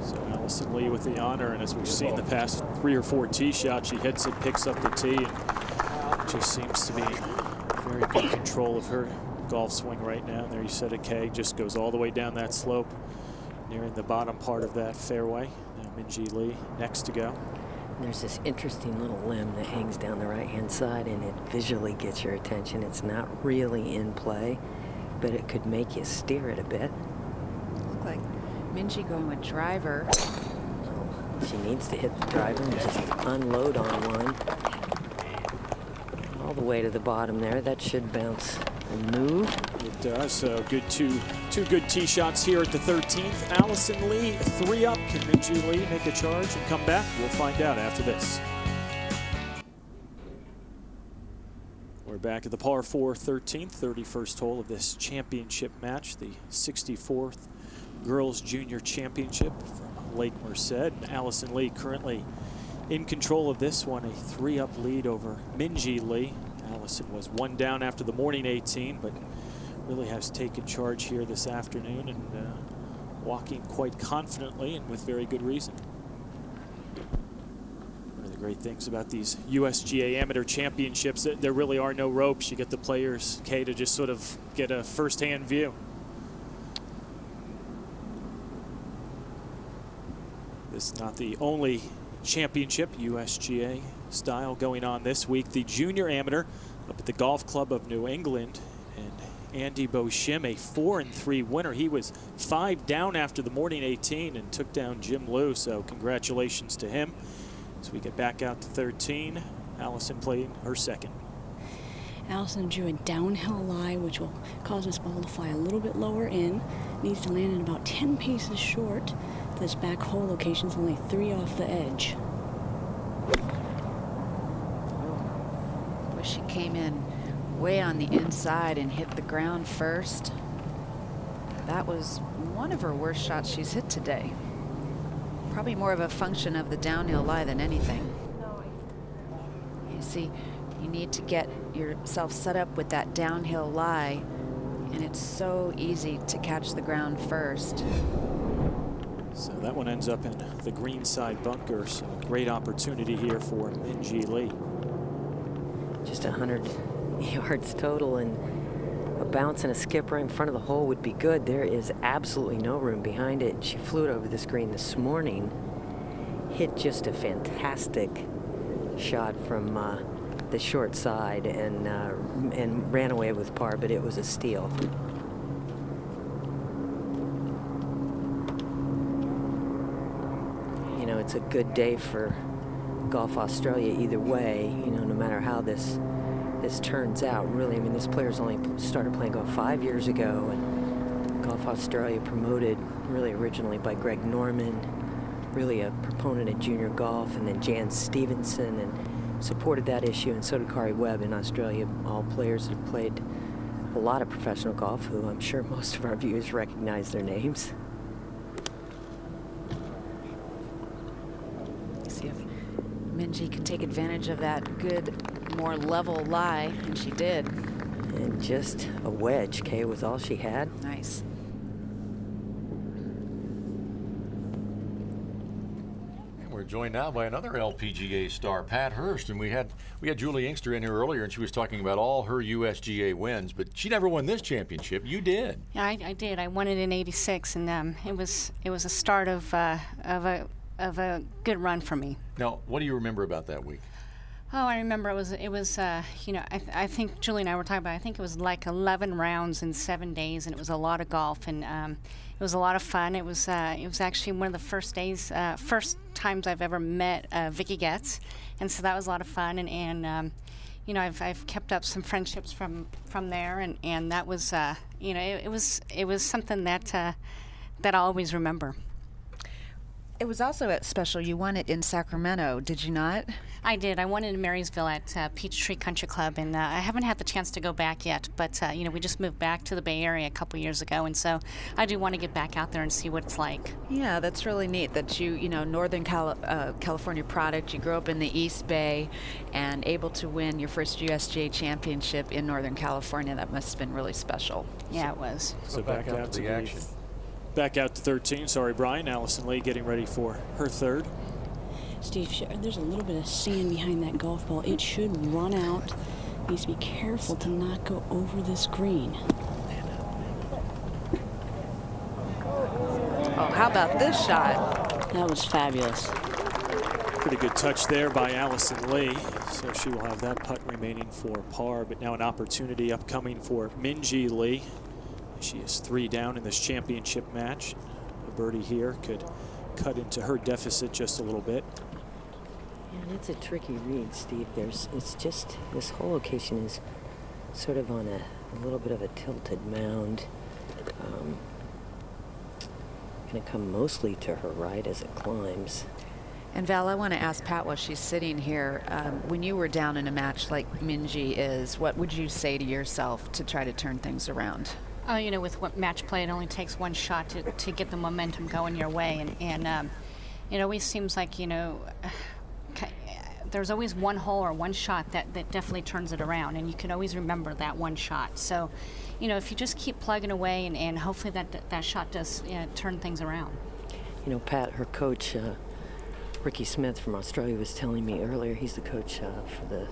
So Allison Lee with the honor, and as we've seen the past 3 or 4 tee shots, she hits it, picks up the tee, and just seems to be very good control of her golf swing right now. And there you said it, Kay, just goes all the way down that slope, nearing the bottom part of that fairway. Now Minjee Lee next to go. There's this interesting little limb that hangs down the right-hand side, and it visually gets your attention. It's not really in play, but it could make you steer it a bit. Look like Minjee going with driver. So she needs to hit the driver and just unload on one. All the way to the bottom there. That should bounce and move. It does. So good two good tee shots here at the 13th. Allison Lee 3 up. Can Minjee Lee make a charge and come back? We'll find out after this. We're back at the par 4 13th, 31st hole of this championship match, the 64th Girls Junior Championship from Lake Merced. Allison Lee currently in control of this one, a 3-up lead over Minjee Lee. Allison was 1 down after the morning 18, but really has taken charge here this afternoon and walking quite confidently and with very good reason. One of the great things about these USGA Amateur Championships, there really are no ropes. You get the players, Kay, to just sort of get a first-hand view. This is not the only championship USGA style going on this week. The Junior Amateur up at the Golf Club of New England, and Andy Boschim, a 4-3 winner. He was 5 down after the morning 18 and took down Jim Liu, so congratulations to him. As we get back out to 13, Allison playing her second. Allison drew a downhill lie, which will cause this ball to fly a little bit lower in. Needs to land in about 10 paces short. This back hole location is only 3 off the edge. Wish she came in way on the inside and hit the ground first. That was one of her worst shots she's hit today. Probably more of a function of the downhill lie than anything. You see, you need to get yourself set up with that downhill lie, and it's so easy to catch the ground first. So that one ends up in the green side bunker, so great opportunity here for Minjee Lee. Just 100 yards total, and a bounce and a skip right in front of the hole would be good. There is absolutely no room behind it. She flew it over the screen this morning, hit just a fantastic shot from the short side, and ran away with par, but it was a steal. You know, it's a good day for Golf Australia either way, you know, no matter how this turns out. Really, I mean, this player's only started playing golf 5 years ago, and Golf Australia, promoted really originally by Greg Norman, really a proponent of junior golf, and then Jan Stevenson, and supported that issue, and so did Kari Webb in Australia, all players that have played a lot of professional golf, who I'm sure most of our viewers recognize their names. See if Minjee can take advantage of that good, more level lie, and she did. And just a wedge, Kay, was all she had. Nice. And we're joined now by another LPGA star, Pat Hurst, and we had Julie Inkster in here earlier, and she was talking about all her USGA wins, but she never won this championship. You did. Yeah, I did. I won it in '86, and it was a start of a good run for me. Now, what do you remember about that week? Oh, I remember it was you know, I think Julie and I were talking about, I think it was like 11 rounds in 7 days, and it was a lot of golf, and it was a lot of fun. It was actually one of the first times I've ever met Vicky Getz, and so that was a lot of fun, and you know, I've kept up some friendships from there, and that was you know, it was something that I'll always remember. It was also special. You won it in Sacramento, did you not? I did. I won it in Marysville at Peachtree Country Club, and I haven't had the chance to go back yet. But you know, we just moved back to the Bay Area a couple years ago, and so I do want to get back out there and see what it's like. Yeah, that's really neat that you know, Northern California product. You grew up in the East Bay, and able to win your first USGA championship in Northern California. That must have been really special. Yeah, it was. So back out to the action. Back out to 13. Sorry, Brian. Allison Lee getting ready for her third. Steve, there's a little bit of sand behind that golf ball. It should run out. Needs to be careful to not go over this green. Oh, how about this shot? That was fabulous. Pretty good touch there by Allison Lee. So she will have that putt remaining for par, but now an opportunity upcoming for Minjee Lee. She is 3 down in this championship match. A birdie here could cut into her deficit just a little bit. And it's a tricky read, Steve. It's just, this whole location is sort of on a little bit of a tilted mound. Going to come mostly to her right as it climbs. And Val, I want to ask Pat while she's sitting here, when you were down in a match like Minjee is, what would you say to yourself to try to turn things around? Oh, you know, with what match play, it only takes one shot to get the momentum going your way, and it always seems like, you know, there's always one hole or one shot that definitely turns it around, and you can always remember that one shot. So, you know, if you just keep plugging away, and hopefully that shot does turn things around. You know, Pat, her coach, Ricky Smith from Australia, was telling me earlier, he's the coach for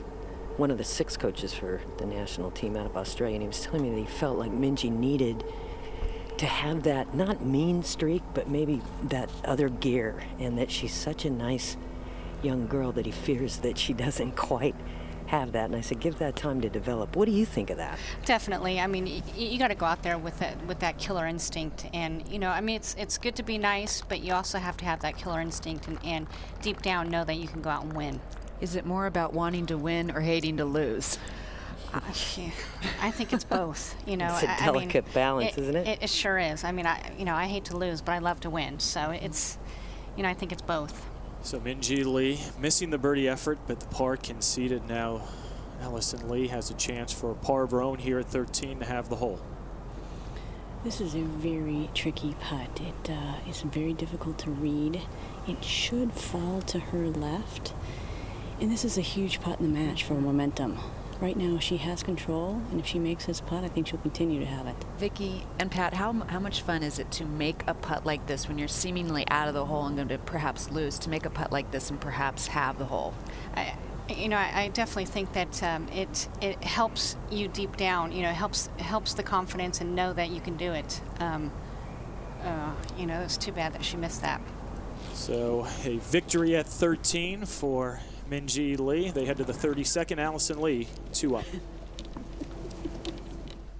one of the 6 coaches for the national team out of Australia, and he was telling me that he felt like Minjee needed to have that, not mean streak, but maybe that other gear, and that she's such a nice young girl that he fears that she doesn't quite have that. And I said, give that time to develop. What do you think of that? Definitely. I mean, you got to go out there with that killer instinct, and you know, I mean, it's good to be nice, but you also have to have that killer instinct, and deep down know that you can go out and win. Is it more about wanting to win or hating to lose? I think it's both. You know, it's a delicate balance, isn't it? It sure is. I mean, I hate to lose, but I love to win. So it's, you know, I think it's both. So Minjee Lee missing the birdie effort, but the par conceded. Now Allison Lee has a chance for a par of her own here at 13 to have the hole. This is a very tricky putt. It's very difficult to read. It should fall to her left. And this is a huge putt in the match for momentum. Right now she has control, and if she makes this putt, I think she'll continue to have it. Vicky and Pat, how much fun is it to make a putt like this when you're seemingly out of the hole and going to perhaps lose, to make a putt like this and perhaps have the hole? I definitely think that it helps you deep down. You know, helps the confidence and know that you can do it. You know, it's too bad that she missed that. So a victory at 13 for Minjee Lee. They head to the 32nd. Allison Lee, 2 up.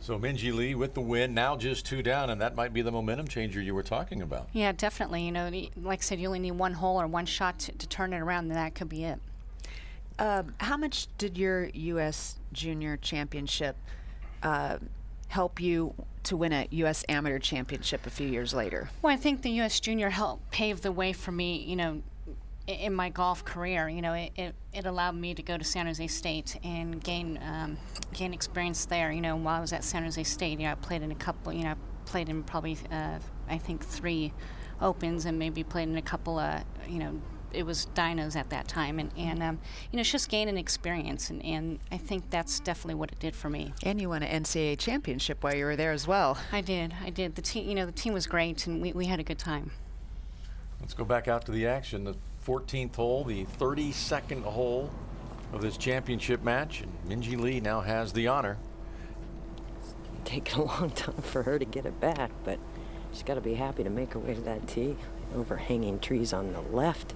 So Minjee Lee with the win, now just 2 down, and that might be the momentum changer you were talking about. Yeah, definitely. You know, like I said, you only need one hole or one shot to turn it around, and that could be it. How much did your U.S. Junior Championship help you to win a U.S. Amateur Championship a few years later? Well, I think the U.S. Junior helped pave the way for me, you know, in my golf career. You know, it allowed me to go to San Jose State and gain experience there. You know, while I was at San Jose State, you know, I played in a couple, you know, played in probably, I think 3 Opens, and maybe played in a couple, you know, it was Dinos at that time, and you know, it's just gaining experience, and I think that's definitely what it did for me. And you won an NCAA championship while you were there as well. I did. The team, you know, the team was great, and we had a good time. Let's go back out to the action. The 14th hole, the 32nd hole of this championship match. And Minjee Lee now has the honor. It's taken a long time for her to get it back, but she's got to be happy to make her way to that tee. Overhanging trees on the left,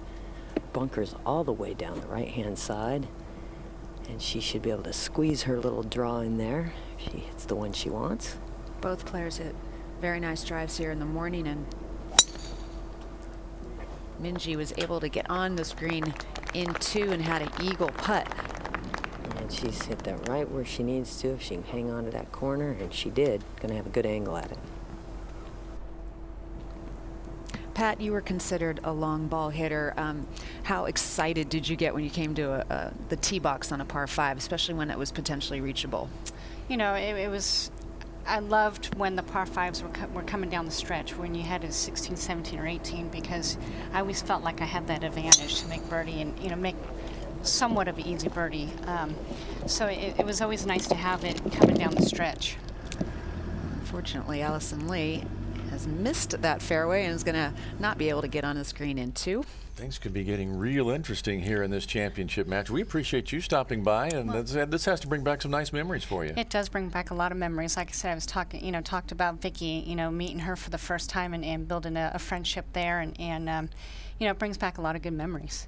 bunkers all the way down the right-hand side, and she should be able to squeeze her little draw in there if she hits the one she wants. Both players hit very nice drives here in the morning, and Minjee was able to get on this green in 2 and had an eagle putt. And she's hit that right where she needs to if she can hang on to that corner, and she did. Gonna have a good angle at it. Pat, you were considered a long ball hitter. How excited did you get when you came to the tee box on a par 5, especially when it was potentially reachable? You know, it was. I loved when the par 5s were coming down the stretch, when you had a 16, 17, or 18, because I always felt like I had that advantage to make birdie and, you know, make somewhat of an easy birdie. So it was always nice to have it coming down the stretch. Unfortunately, Allison Lee has missed that fairway and is going to not be able to get on the screen in 2. Things could be getting real interesting here in this championship match. We appreciate you stopping by, and this has to bring back some nice memories for you. It does bring back a lot of memories. Like I said, I was talked about Vicky, meeting her for the first time and building a friendship there, and it brings back a lot of good memories.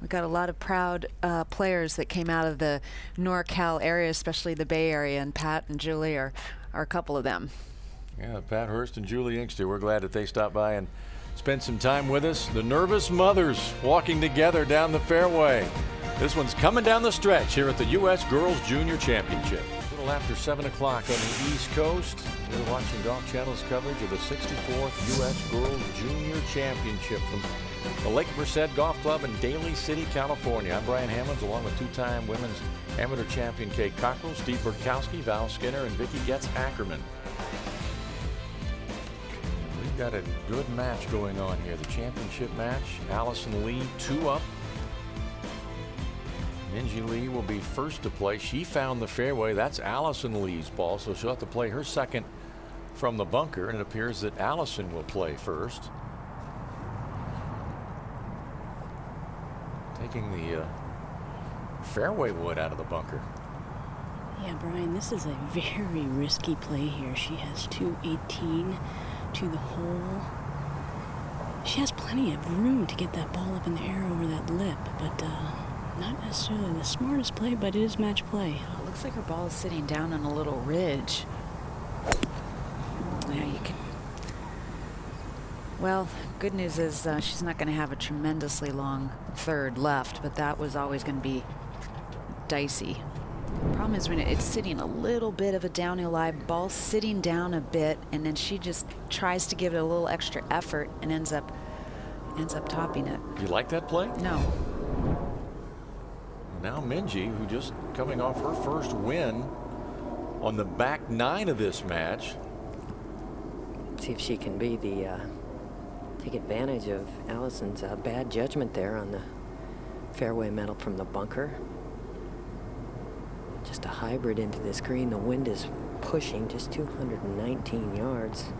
We've got a lot of proud players that came out of the NorCal area, especially the Bay Area, and Pat and Julie are a couple of them. Yeah, Pat Hurst and Julie Inkster, we're glad that they stopped by and spent some time with us. The nervous mothers walking together down the fairway. This one's coming down the stretch here at the U.S. Girls Junior Championship. A little after 7 o'clock on the East Coast, we're watching Golf Channel's coverage of the 64th U.S. Girls Junior Championship from the Lake Merced Golf Club in Daly City, California. I'm Brian Hammonds, along with two-time women's amateur champion Kate Cockrell, Steve Burkowski, Val Skinner, and Vicki Getz-Ackerman. We've got a good match going on here. The championship match. Allison Lee 2 up. Minjee Lee will be first to play. She found the fairway. That's Allison Lee's ball, so she'll have to play her second from the bunker, and it appears that Allison will play first. Taking the fairway wood out of the bunker. Yeah, Brian, this is a very risky play here. She has 218 to the hole. She has plenty of room to get that ball up in the air over that lip, but not necessarily the smartest play, but it is match play. Oh, it looks like her ball is sitting down on a little ridge. Yeah, you can. Well, good news is she's not going to have a tremendously long third left, but that was always going to be dicey. Problem is when it's sitting a little bit of a downhill lie, ball sitting down a bit, and then she just tries to give it a little extra effort and ends up topping it. You like that play? No. Now Minjee, who just coming off her first win on the back 9 of this match. See if she can be the take advantage of Allison's bad judgment there on the fairway metal from the bunker. Just a hybrid into this green. The wind is pushing just 219 yards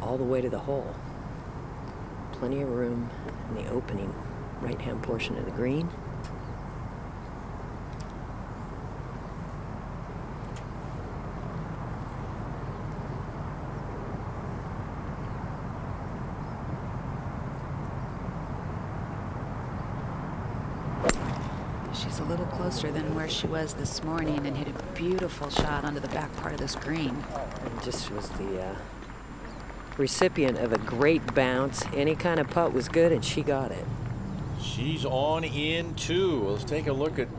all the way to the hole. Plenty of room in the opening right-hand portion of the green. She's a little closer than where she was this morning and hit a beautiful shot onto the back part of this green. And just was the recipient of a great bounce. Any kind of putt was good, and she got it. She's on in 2. Let's take a look at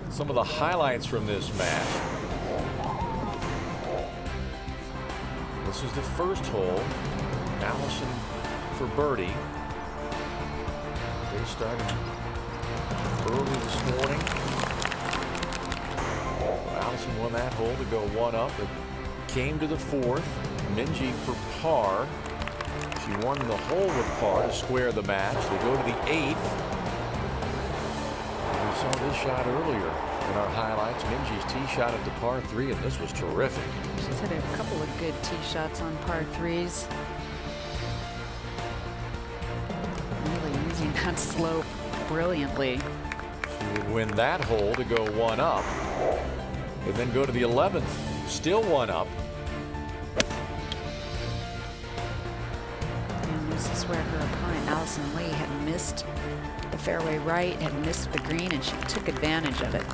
some of the highlights from this match. This is the first hole. Allison for birdie. They started early this morning. Allison won that hole to go 1 up. It came to the 4th. Minjee for par. She won the hole with par to square the match. They go to the 8th. And we saw this shot earlier in our highlights. Minjee's tee shot at the par 3, and this was terrific. She's had a couple of good tee shots on par 3s. Really using that slope brilliantly. She would win that hole to go one up, and then go to the 11th, still one up. And this is where her opponent, Allison Lee, had missed the fairway right, had missed the green, and she took advantage of it.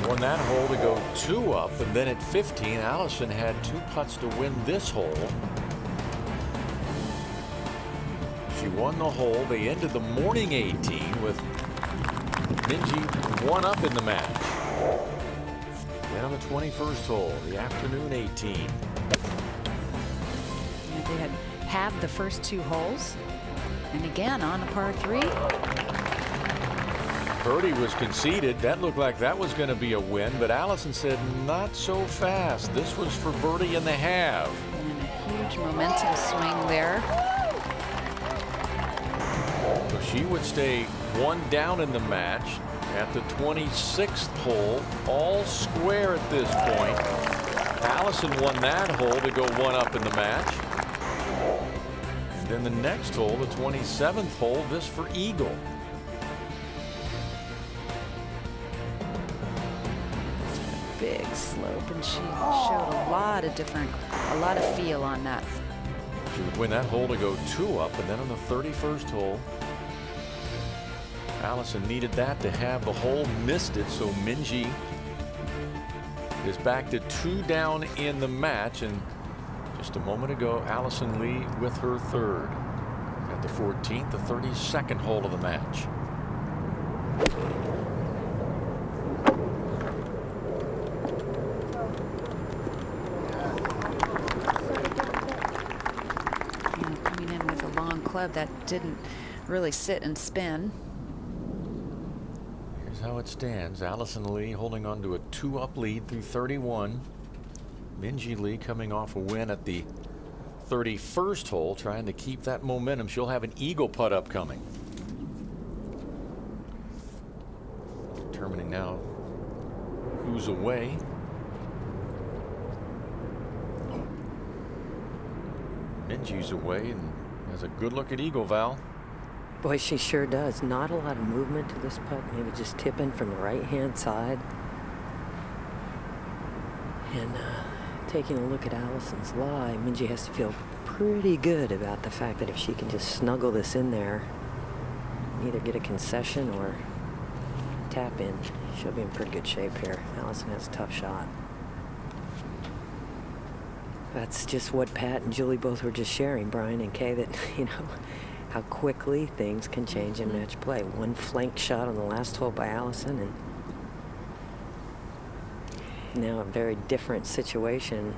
Won that hole to go two up, and then at 15, Allison had two putts to win this hole. She won the hole. They ended the morning 18 with Minjee one up in the match. Then on the 21st hole, the afternoon 18. And they had halved the first two holes, and again on a par 3. Birdie was conceded. That looked like that was going to be a win, but Allison said not so fast. This was for birdie in the half. And a huge momentum swing there. So she would stay one down in the match at the 26th hole, all square at this point. Allison won that hole to go one up in the match. And then the next hole, the 27th hole, this for eagle. Big slope, and she showed a lot of feel on that. She would win that hole to go two up, and then on the 31st hole, Allison needed that to have the hole, missed it, so Minjee is back to two down in the match. And just a moment ago, Allison Lee with her third at the 14th, the 32nd hole of the match. Coming in with a long club that didn't really sit and spin. Here's how it stands. Allison Lee holding on to a two-up lead through 31. Minjee Lee coming off a win at the 31st hole, trying to keep that momentum. She'll have an eagle putt upcoming. Determining now who's away. Minjee's away and has a good look at eagle, Val. Boy, she sure does. Not a lot of movement to this putt. Maybe just tipping from the right-hand side. And taking a look at Allison's lie, Minjee has to feel pretty good about the fact that if she can just snuggle this in there, either get a concession or tap in, she'll be in pretty good shape here. Allison has a tough shot. That's just what Pat and Julie both were just sharing, Brian and Kay, that, you know, how quickly things can change in match play. One flank shot on the last hole by Allison, and now a very different situation.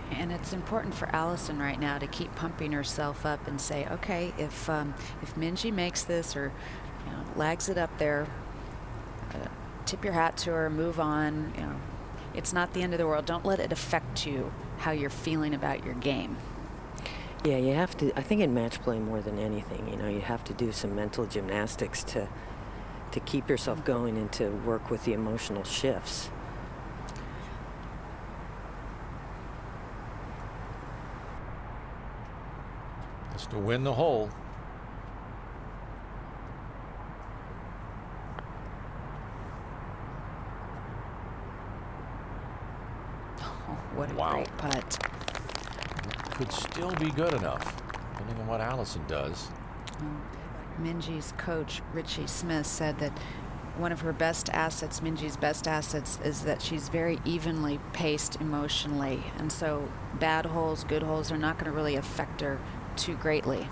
And it's important for Allison right now to keep pumping herself up and say, okay, if Minjee makes this or lags it up there, tip your hat to her, move on. It's not the end of the world. Don't let it affect you, how you're feeling about your game. Yeah, you have to. I think in match play more than anything, you have to do some mental gymnastics to keep yourself going and to work with the emotional shifts. Just to win the hole. What a Wow. great putt. Could still be good enough, depending on what Allison does. Minjee's coach, Richie Smith, said that one of her best assets, Minjee's best assets, is that she's very evenly paced emotionally. And so bad holes, good holes are not going to really affect her too greatly.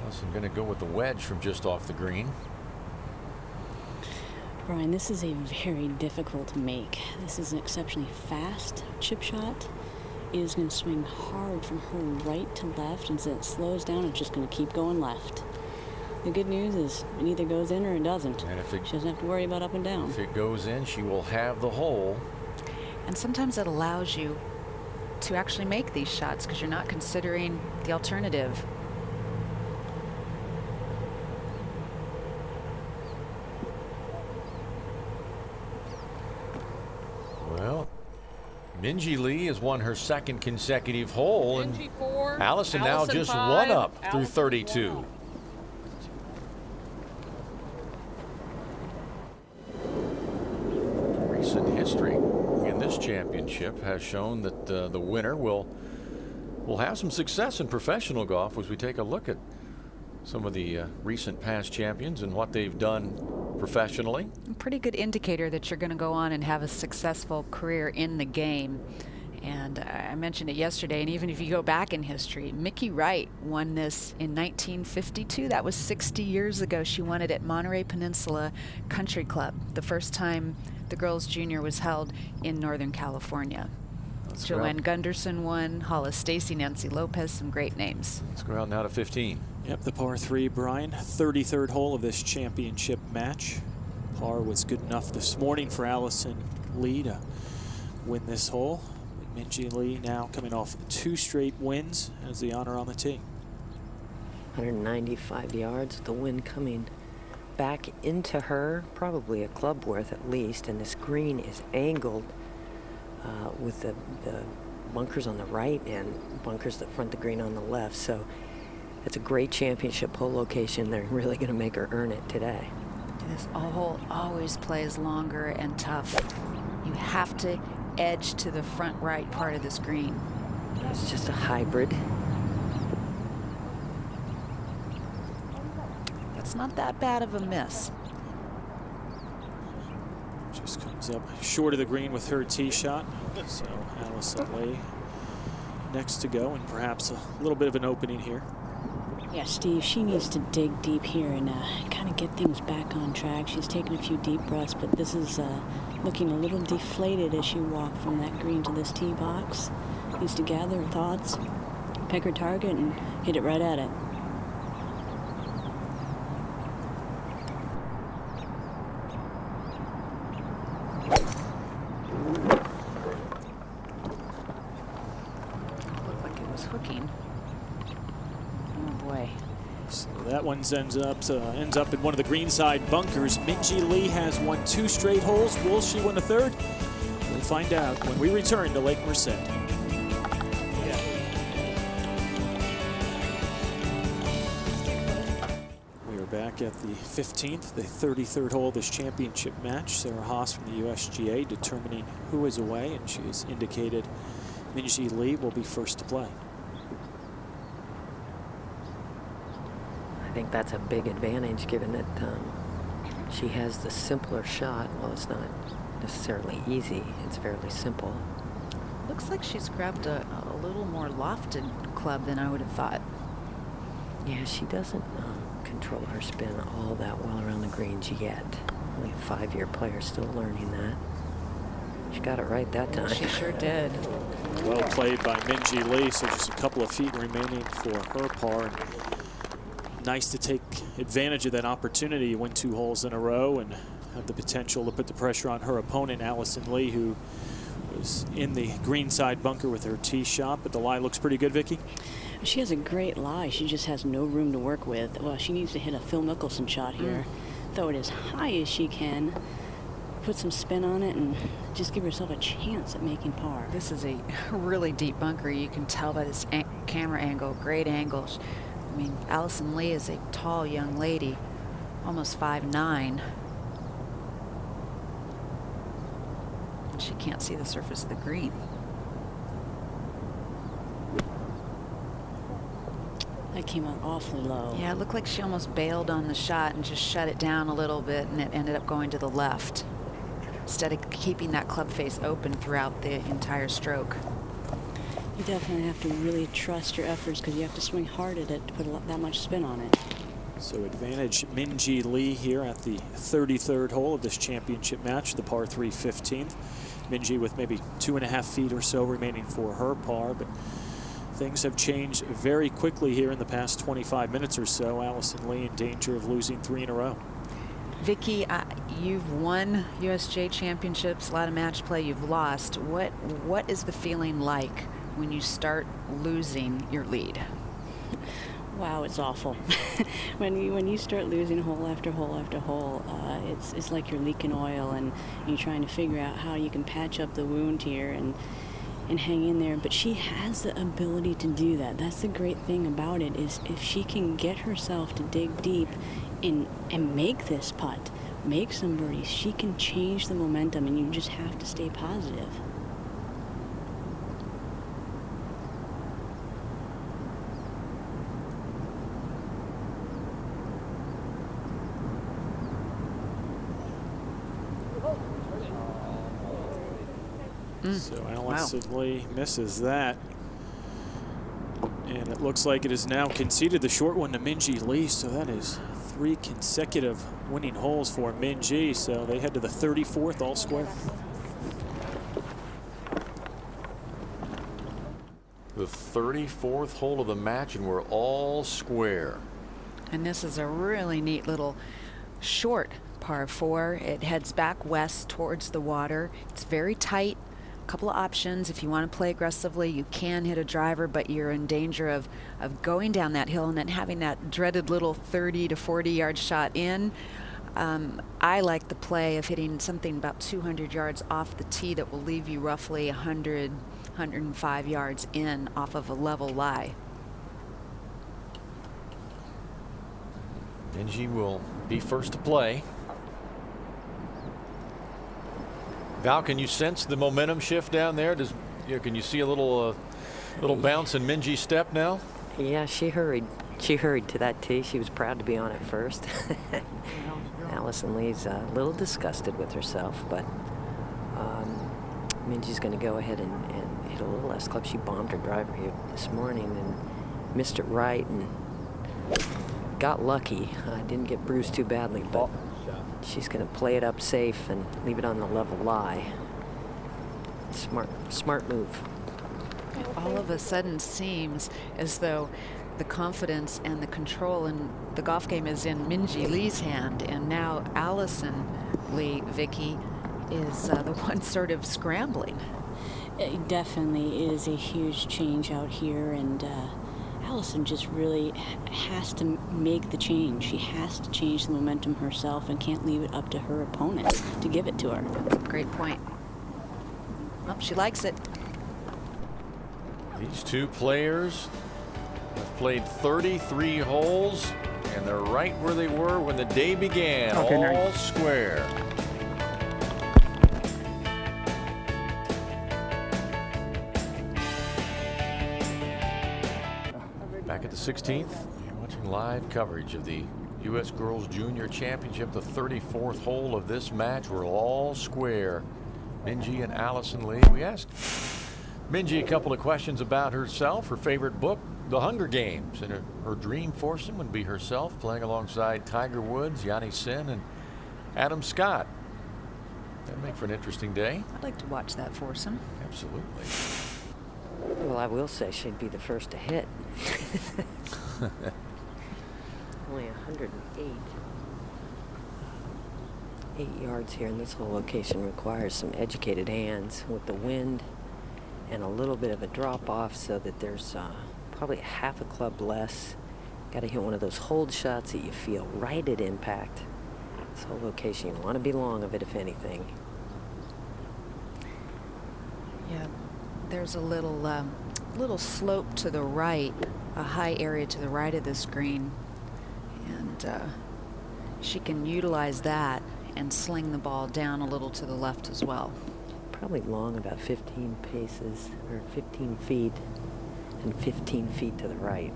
Allison going to go with the wedge from just off the green. Brian, this is a very difficult make. This is an exceptionally fast chip shot. It is going to swing hard from her right to left, and as it slows down, it's just going to keep going left. The good news is it either goes in or it doesn't. And if she doesn't have to worry about up and down. If it goes in, she will have the hole. And sometimes it allows you to actually make these shots because you're not considering the alternative. Well, Minjee Lee has won her second consecutive hole, and Minjee 4, Allison now Allison just 5, one up through Allison 32. 1 up. Recent history in this championship has shown that the winner will have some success in professional golf as we take a look at some of the recent past champions and what they've done professionally. A pretty good indicator that you're going to go on and have a successful career in the game. And I mentioned it yesterday, and even if you go back in history, Mickey Wright won this in 1952. That was 60 years ago. She won it at Monterey Peninsula Country Club, the first time the girls' junior was held in Northern California. Joanne Gunderson won, Hollis Stacy, Nancy Lopez, some great names. Let's go out now to 15. Yep, the par 3, Brian. 33rd hole of this championship match. Par was good enough this morning for Allison Lee to win this hole. Minjee Lee now coming off 2 straight wins as the honor on the tee. 195 yards, the wind coming back into her, probably a club worth at least, and this green is angled with the bunkers on the right and bunkers that front the green on the left. So it's a great championship hole location. They're really going to make her earn it today. This hole always plays longer and tough. You have to edge to the front right part of this green. It's just a hybrid. That's not that bad of a miss. Just comes up short of the green with her tee shot. So Allison Lee next to go, and perhaps a little bit of an opening here. Yeah, Steve, she needs to dig deep here and kind of get things back on track. She's taken a few deep breaths, but this is looking a little deflated as she walked from that green to this tee box. Needs to gather her thoughts, pick her target, and hit it right at it. Looked like it was hooking. Oh boy. So that one ends up in one of the greenside bunkers. Minjee Lee has won 2 straight holes. Will she win a 3rd? We'll find out when we return to Lake Merced. We are back at the 15th, the 33rd hole of this championship match. Sarah Haas from the USGA determining who is away, and she has indicated Minjee Lee will be first to play. I think that's a big advantage given that she has the simpler shot. Well, it's not necessarily easy. It's fairly simple. Looks like she's grabbed a little more lofted club than I would have thought. Yeah, she doesn't control her spin all that well around the greens yet. Only a 5-year player, still learning that. She got it right that time. She sure did. Well played by Minjee Lee, so just a couple of feet remaining for her par. Nice to take advantage of that opportunity to win 2 holes in a row and have the potential to put the pressure on her opponent, Allison Lee, who was in the greenside bunker with her tee shot. But the lie looks pretty good, Vicky. She has a great lie. She just has no room to work with. Well, she needs to hit a Phil Mickelson shot here. Throw it as high as she can, put some spin on it, and just give herself a chance at making par. This is a really deep bunker. You can tell by this camera angle, great angles. I mean, Allison Lee is a tall young lady, almost 5'9". She can't see the surface of the green. That came out awfully low. Yeah, it looked like she almost bailed on the shot and just shut it down a little bit, and it ended up going to the left instead of keeping that club face open throughout the entire stroke. You definitely have to really trust your efforts because you have to swing hard at it to put that much spin on it. So advantage Minjee Lee here at the 33rd hole of this championship match, the par 3 15th. Minjee with maybe 2.5 feet or so remaining for her par, but things have changed very quickly here in the past 25 minutes or so. Allison Lee in danger of losing 3 in a row. Vicky, you've won USGA championships, a lot of match play, you've lost. What is the feeling like when you start losing your lead? Wow, it's awful. when you start losing hole after hole after hole, it's like you're leaking oil and you're trying to figure out how you can patch up the wound here. And and hang in there, but she has the ability to do that. That's the great thing about it, is if she can get herself to dig deep and make this putt, make some birdies, she can change the momentum, and you just have to stay positive. So Allison Lee misses that. And it looks like it has now conceded the short one to Minjee Lee. So that is 3 consecutive winning holes for Minjee. So they head to the 34th all square. The 34th hole of the match, and we're all square. And this is a really neat little short par 4. It heads back west towards the water. It's very tight. A couple of options. If you want to play aggressively, you can hit a driver, but you're in danger of going down that hill and then having that dreaded little 30 to 40 yard shot in. I like the play of hitting something about 200 yards off the tee that will leave you roughly 100, 105 yards in off of a level lie. Minjee will be first to play. Val, can you sense the momentum shift down there? Can you see a little bounce in Minjee's step now? Yeah, she hurried. She hurried to that tee. She was proud to be on it first. Allison Lee's a little disgusted with herself, but Minjee's going to go ahead and hit a little less club. She bombed her driver here this morning and missed it right and got lucky. Didn't get bruised too badly, but she's going to play it up safe and leave it on the level lie. Smart move. All of a sudden seems as though the confidence and the control in the golf game is in Minjee Lee's hand, and now Allison Lee, Vicky, is the one sort of scrambling. It definitely is a huge change out here, and Allison just really has to make the change. She has to change the momentum herself and can't leave it up to her opponent to give it to her. That's a great point. Oh, she likes it. These two players have played 33 holes, and they're right where they were when the day began, all square. Back at the 16th, you're watching live coverage of the U.S. Girls Junior Championship, the 34th hole of this match. We're all square. Minjee and Allison Lee. We asked Minjee a couple of questions about herself, her favorite book, The Hunger Games, and her dream foursome would be herself playing alongside Tiger Woods, Yanni Sin, and Adam Scott. That'd make for an interesting day. I'd like to watch that foursome. Absolutely. Well, I will say she'd be the first to hit. Only 108. 8 yards here, and this whole location requires some educated hands with the wind and a little bit of a drop off, so that there's probably half a club less. Got to hit one of those hold shots that you feel right at impact. This whole location, you want to be long of it, if anything. Yeah, there's a little slope to the right, a high area to the right of this green, and she can utilize that and sling the ball down a little to the left as well. Probably long about 15 paces, or 15 feet, and 15 feet to the right.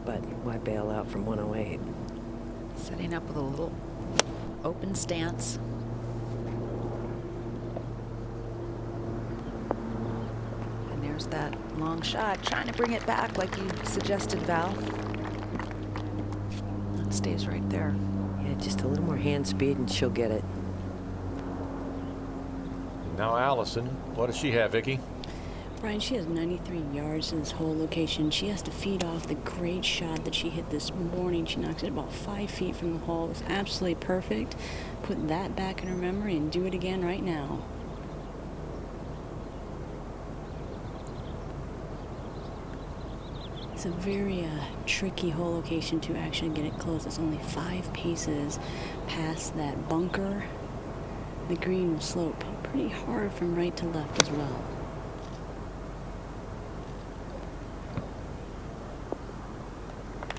But why bail out from 108? Setting up with a little open stance. And there's that long shot, trying to bring it back like you suggested, Val. That stays right there. Yeah, just a little more hand speed and she'll get it. Now Allison, what does she have, Vicky? Brian, she has 93 yards in this whole location. She has to feed off the great shot that she hit this morning. She knocks it about 5 feet from the hole. It was absolutely perfect. Put that back in her memory and do it again right now. It's a very tricky hole location to actually get it close. It's only 5 paces past that bunker. The green will slope pretty hard from right to left as well.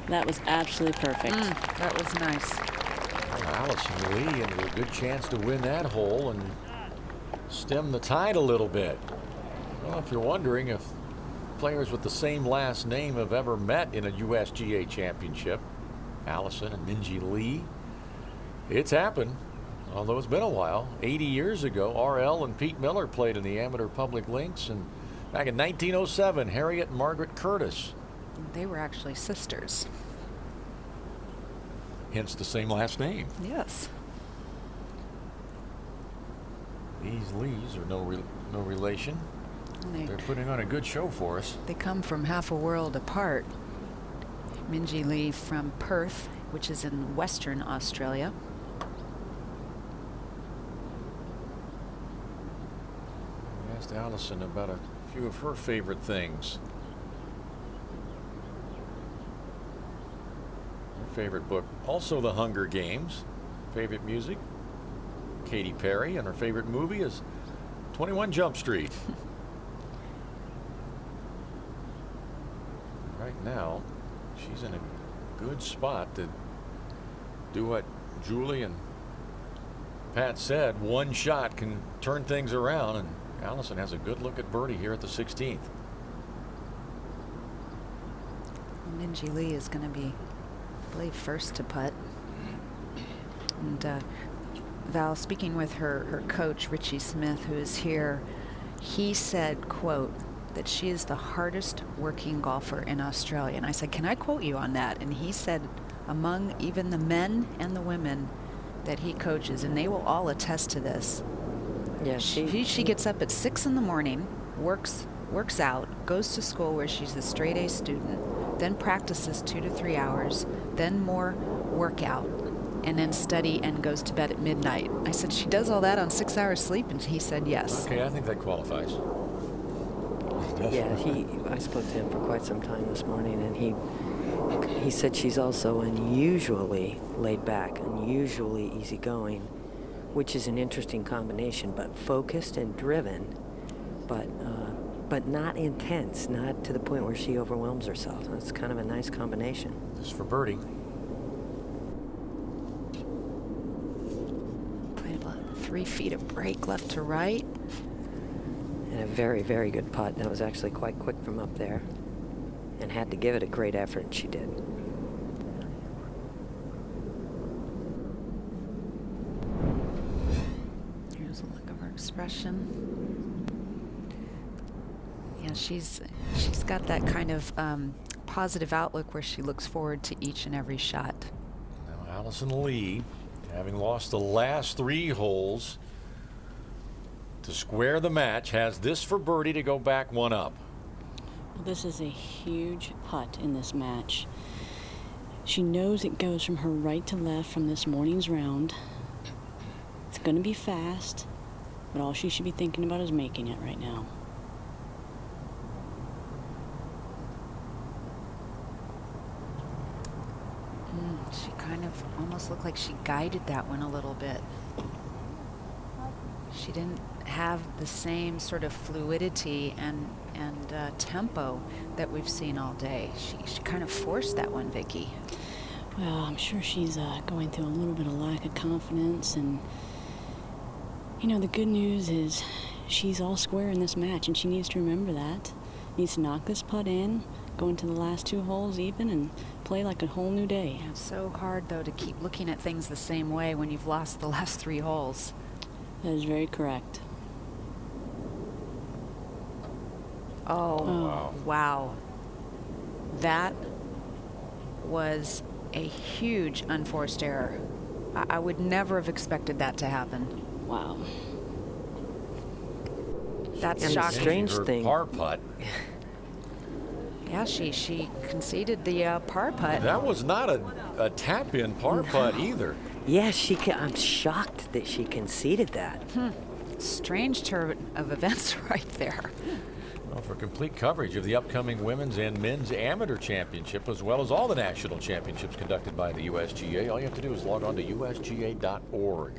That was absolutely perfect. That was nice. Well, Allison Lee and a good chance to win that hole and stem the tide a little bit. Well, if you're wondering if players with the same last name have ever met in a USGA championship, Allison and Minjee Lee, it's happened. Although it's been a while. 80 years ago, RL and Pete Miller played in the Amateur Public Links, and back in 1907, Harriet and Margaret Curtis. They were actually sisters. Hence the same last name. Yes. These Lees are no relation. They're putting on a good show for us. They come from half a world apart. Minjee Lee from Perth, which is in Western Australia. I asked Allison about a few of her favorite things. Her favorite book, also The Hunger Games. Favorite music, Katy Perry, and her favorite movie is 21 Jump Street. Right now, she's in a good spot to do what Julie and Pat said. One shot can turn things around, and Allison has a good look at birdie here at the 16th. Minjee Lee is going to be, I believe, first to putt. And Val, speaking with her coach, Richie Smith, who is here, he said, quote, that she is the hardest working golfer in Australia. And I said, can I quote you on that? And he said, among even the men and the women that he coaches, and they will all attest to this. Yeah, she gets up at 6 in the morning, works out, goes to school where she's a straight A student, then practices 2 to 3 hours, then more workout, and then study and goes to bed at midnight. I said, she does all that on 6 hours sleep? And he said yes. Okay, I think that qualifies. Yeah, I spoke to him for quite some time this morning, and he said she's also unusually laid back, unusually easygoing, which is an interesting combination, but focused and driven, but not intense, not to the point where she overwhelms herself. It's kind of a nice combination. This is for birdie. Played about 3 feet of break left to right. And a very, very good putt. That was actually quite quick from up there, and had to give it a great effort, and she did. Here's a look of her expression. Yeah, she's got that kind of positive outlook where she looks forward to each and every shot. Now Allison Lee, having lost the last 3 holes to square the match, has this for birdie to go back 1 up. Well, this is a huge putt in this match. She knows it goes from her right to left from this morning's round. It's going to be fast, but all she should be thinking about is making it right now. She kind of almost looked like she guided that one a little bit. She didn't have the same sort of fluidity and tempo that we've seen all day. She kind of forced that one, Vicky. Well, I'm sure she's going through a little bit of lack of confidence, and you know, the good news is she's all square in this match, and she needs to remember that. Needs to knock this putt in, go into the last 2 holes even, and play like a whole new day. It's so hard, though, to keep looking at things the same way when you've lost the last 3 holes. That is very correct. Oh, wow. That was a huge unforced error. I would never have expected that to happen. Wow. That's And the shocking. strange Her thing. par putt. Yeah, she conceded the par putt. That was not a tap-in par putt either. Yeah, I'm shocked that she conceded that. Strange turn of events right there. Well, for complete coverage of the upcoming women's and men's amateur championship, as well as all the national championships conducted by the USGA, all you have to do is log on to usga.org.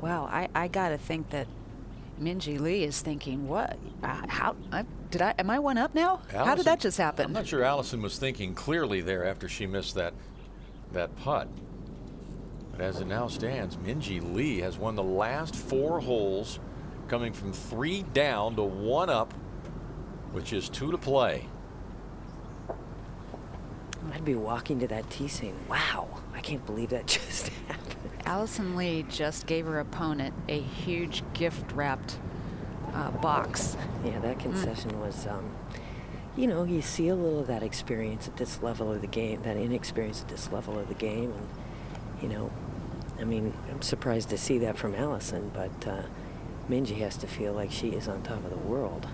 Wow, I got to think that Minjee Lee is thinking, what? How? am I one up now? How did that just happen? I'm not sure Allison was thinking clearly there after she missed that putt. But as it now stands, Minjee Lee has won the last 4 holes, coming from 3 down to 1 up, which is 2 to play. I'd be walking to that tee saying, wow, I can't believe that just happened. Allison Lee just gave her opponent a huge gift-wrapped box. Yeah, that concession was, you know, you see a little of that experience at this level of the game, that inexperience at this level of the game. And, you know, I mean, I'm surprised to see that from Allison, but Minjee has to feel like she is on top of the world.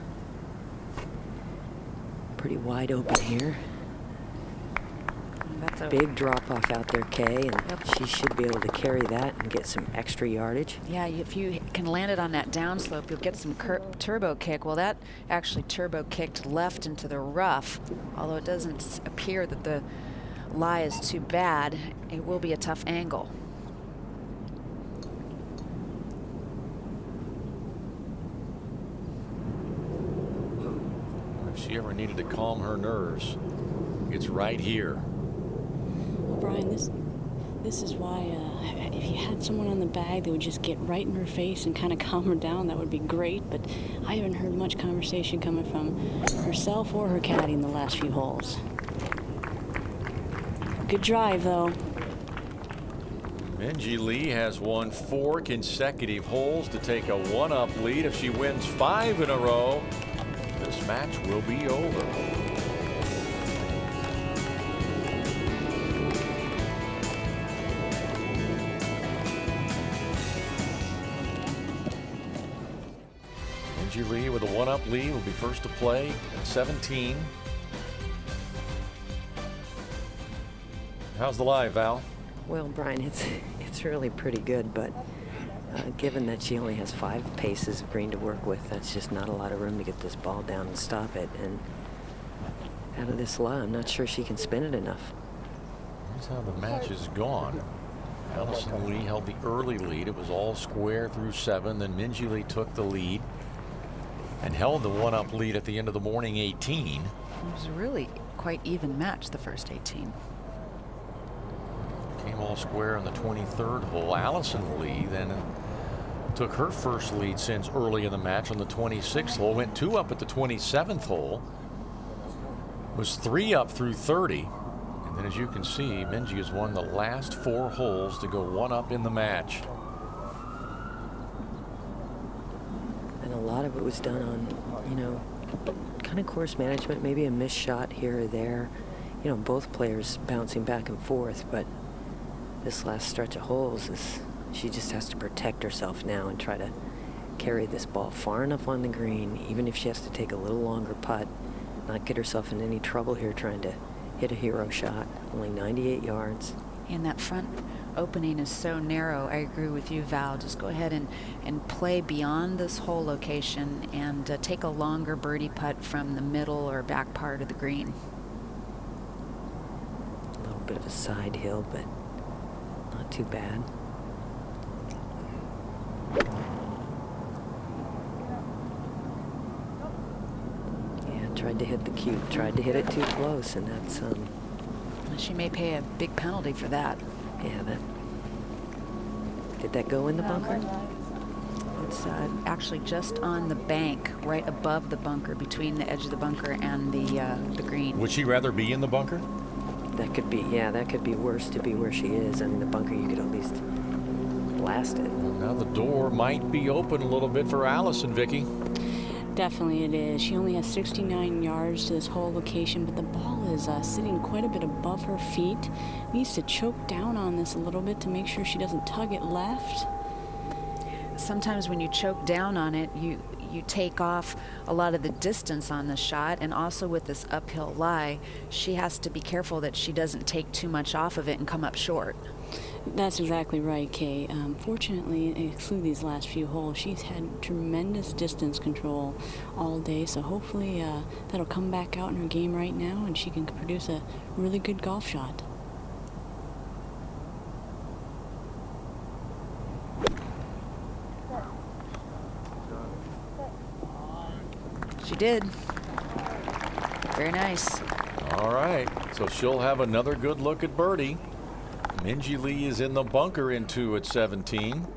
Pretty wide open here. That's a big drop off out there, Kay, and she should be able to carry that and get some extra yardage. Yeah, if you can land it on that downslope, you'll get some turbo kick. Well, that actually turbo kicked left into the rough. Although it doesn't appear that the lie is too bad, it will be a tough angle. If she ever needed to calm her nerves, it's right here. Brian, this is why if you had someone on the bag that would just get right in her face and kind of calm her down, that would be great. But I haven't heard much conversation coming from herself or her caddy in the last few holes. Good drive, though. Minjee Lee has won 4 consecutive holes to take a 1-up lead. If she wins 5 in a row, this match will be over. Minjee Lee with a 1-up lead will be first to play at 17. How's the lie, Val? Well, Brian, it's really pretty good, but given that she only has 5 paces of green to work with, that's just not a lot of room to get this ball down and stop it. And out of this lie, I'm not sure she can spin it enough. Here's how the match has gone. Allison Lee held the early lead. It was all square through 7. Then Minjee Lee took the lead and held the 1-up lead at the end of the morning 18. It was a really quite even match, the first 18. Came all square on the 23rd hole. Allison Lee then took her first lead since early in the match on the 26th hole. Went 2 up at the 27th hole. Was 3 up through 30. And then, as you can see, Minjee has won the last 4 holes to go 1 up in the match. And a lot of it was done on, you know, kind of course management, maybe a missed shot here or there. You know, both players bouncing back and forth, but this last stretch of holes is, she just has to protect herself now and try to carry this ball far enough on the green, even if she has to take a little longer putt, not get herself in any trouble here trying to hit a hero shot. Only 98 yards. And that front opening is so narrow. I agree with you, Val. Just go ahead and play beyond this hole location and take a longer birdie putt from the middle or back part of the green. A little bit of a side hill, but not too bad. Yeah, tried to hit the cue. Tried to hit it too close, and that's She may pay a big penalty for that. yeah, that. Did that go in the bunker? It's actually just on the bank, right above the bunker, between the edge of the bunker and the green. Would she rather be in the bunker? That could be, yeah, that could be worse to be where she is. I mean, the bunker, you could at least blast it. Now the door might be open a little bit for Allison, Vicky. Definitely it is. She only has 69 yards to this whole location, but the ball is sitting quite a bit above her feet. Needs to choke down on this a little bit to make sure she doesn't tug it left. Sometimes when you choke down on it, you take off a lot of the distance on the shot, and also with this uphill lie, she has to be careful that she doesn't take too much off of it and come up short. That's exactly right, Kay. Fortunately, exclude these last few holes, she's had tremendous distance control all day, so hopefully that'll come back out in her game right now and she can produce a really good golf shot. She did. Very nice. All right, so she'll have another good look at birdie. Minjee Lee is in the bunker in 2 at 17.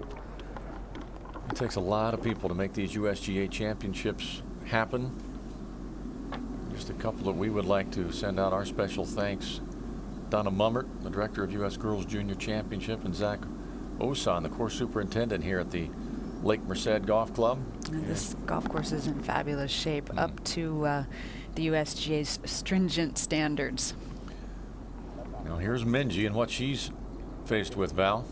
It takes a lot of people to make these USGA championships happen. Just a couple that we would like to send out our special thanks. Donna Mummert, the director of U.S. Girls Junior Championship, and Zach Osan, the course superintendent here at the Lake Merced Golf Club. And this golf course is in fabulous shape, up to the USGA's stringent standards. Now here's Minjee and what she's faced with, Val.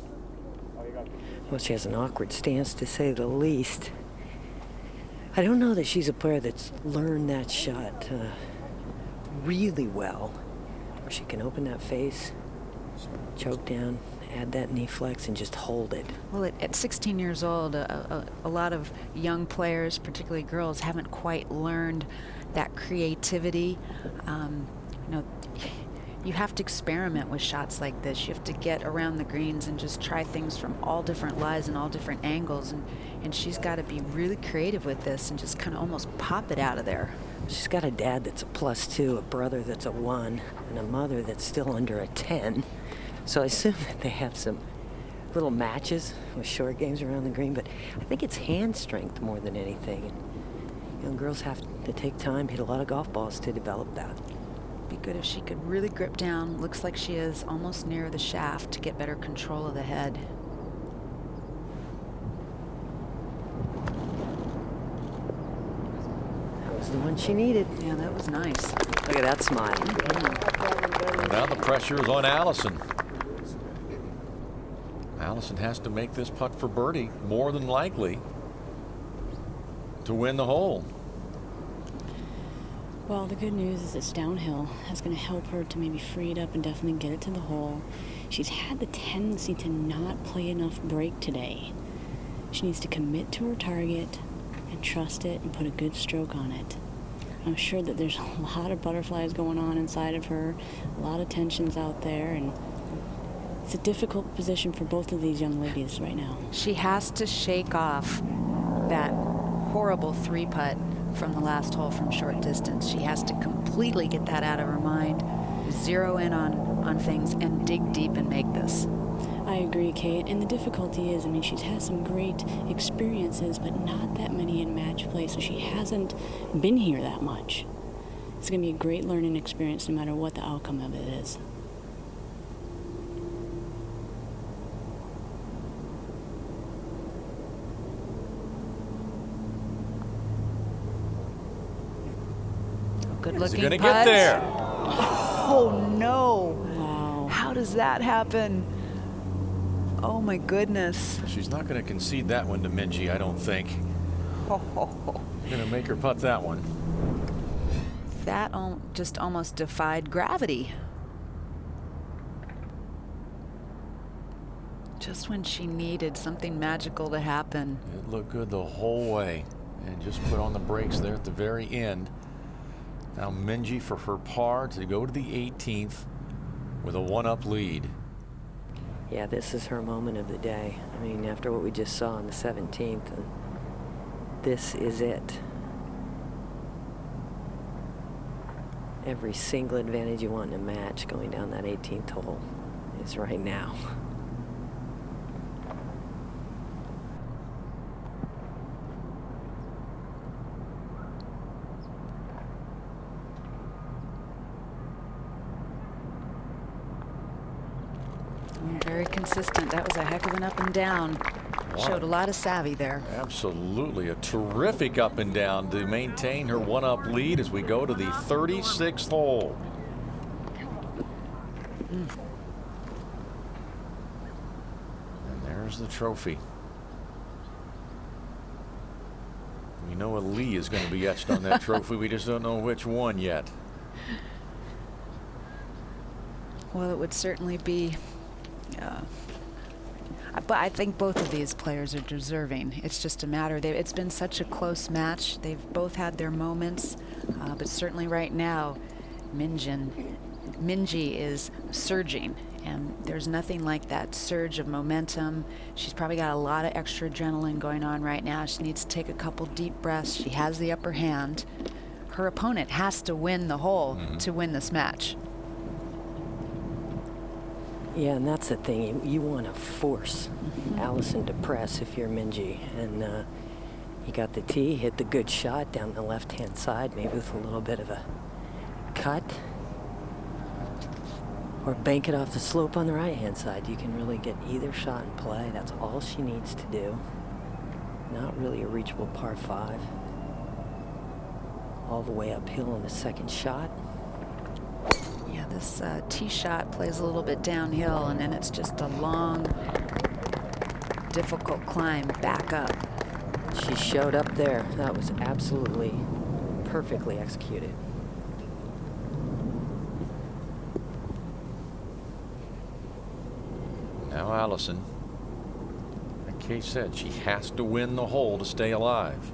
Well, she has an awkward stance, to say the least. I don't know that she's a player that's learned that shot really well, where she can open that face, choke down, add that knee flex, and just hold it. Well, at 16 years old, a lot of young players, particularly girls, haven't quite learned that creativity. You know, you have to experiment with shots like this. You have to get around the greens and just try things from all different lies and all different angles. And she's got to be really creative with this and just kind of almost pop it out of there. She's got a dad that's a +2, a brother that's a 1, and a mother that's still under a 10. So I assume that they have some little matches with short games around the green, but I think it's hand strength more than anything. Young girls have to take time, hit a lot of golf balls to develop that. Be good if she could really grip down. Looks like she is almost near the shaft to get better control of the head. That was the one she needed. Yeah, that was nice. Look at that smile. Now the pressure is on Allison. Allison has to make this putt for birdie, more than likely, to win the hole. Well, the good news is it's downhill. That's going to help her to maybe free it up and definitely get it to the hole. She's had the tendency to not play enough break today. She needs to commit to her target and trust it and put a good stroke on it. I'm sure that there's a lot of butterflies going on inside of her, a lot of tensions out there, and it's a difficult position for both of these young ladies right now. She has to shake off that horrible 3-putt from the last hole from short distance. She has to completely get that out of her mind, zero in on things, and dig deep and make this. I agree, Kate. And the difficulty is, I mean, she's had some great experiences, but not that many in match play, so she hasn't been here that much. It's going to be a great learning experience no matter what the outcome of it is. Good Is looking he going to putt. get there? Oh no. Wow. How does that happen? Oh my goodness. She's not going to concede that one to Minjee, I don't think. Going to make her putt that one. That just almost defied gravity. Just when she needed something magical to happen. It looked good the whole way, and just put on the brakes there at the very end. Now Minjee for her par to go to the 18th with a 1-up lead. Yeah, this is her moment of the day. I mean, after what we just saw on the 17th, and this is it. Every single advantage you want in a match going down that 18th hole is right now. Very consistent. That was a heck of an up and down. Showed a lot of savvy there. Absolutely a terrific up and down to maintain her 1-up lead as we go to the 36th hole. And there's the trophy. We know a Lee is going to be etched on that trophy. We just don't know which one yet. Well, it would certainly be. But I think both of these players are deserving. It's just a matter. It's been such a close match. They've both had their moments, but certainly right now, Minjee is surging, and there's nothing like that surge of momentum. She's probably got a lot of extra adrenaline going on right now. She needs to take a couple deep breaths. She has the upper hand. her opponent has to win the hole to win this match. Yeah, and that's the thing. You want to force Allison to press if you're Minjee. And he got the tee, hit the good shot down the left-hand side, maybe with a little bit of a cut. Or bank it off the slope on the right-hand side. You can really get either shot in play. That's all she needs to do. Not really a reachable par 5. All the way uphill on the second shot. Yeah, this tee shot plays a little bit downhill, and then it's just a long, difficult climb back up. She showed up there. That was absolutely perfectly executed. Now Allison, like Kay said, she has to win the hole to stay alive.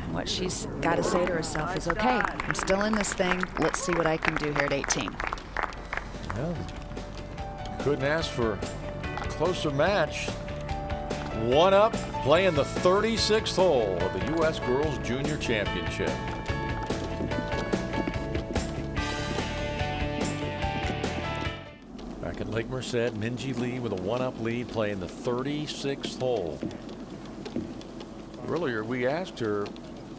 And what she's got to say to herself is, okay, I'm still in this thing. Let's see what I can do here at 18. Well, couldn't ask for a closer match. 1 up, playing the 36th hole of the U.S. Girls Junior Championship. Back at Lake Merced, Minjee Lee with a 1-up lead, playing the 36th hole. Earlier, we asked her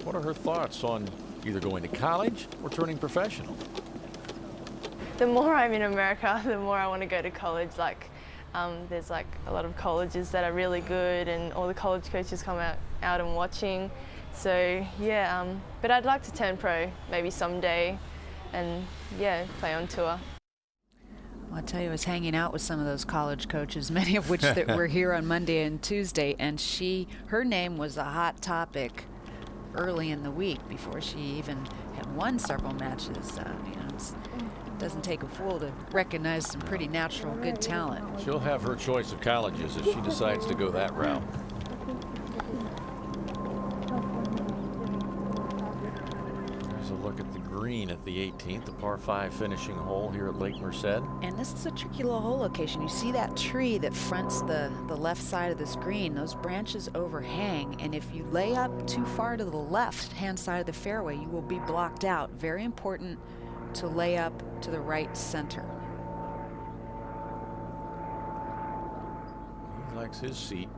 what are her thoughts on either going to college or turning professional. The more I'm in America, the more I want to go to college. There's like a lot of colleges that are really good, and all the college coaches come out and watching. So yeah, but I'd like to turn pro maybe someday, and yeah, play on tour. Well, I'll tell you, I was hanging out with some of those college coaches, many of which that were here on Monday and Tuesday, and her name was a hot topic early in the week before she even had won several matches. It doesn't take a fool to recognize some pretty natural good talent. She'll have her choice of colleges if she decides to go that route. There's a look at the green at the 18th, the par 5 finishing hole here at Lake Merced. And this is a tricky little hole location. You see that tree that fronts the left side of this green. Those branches overhang, and if you lay up too far to the left-hand side of the fairway, you will be blocked out. Very important to lay up to the right center. He likes his seat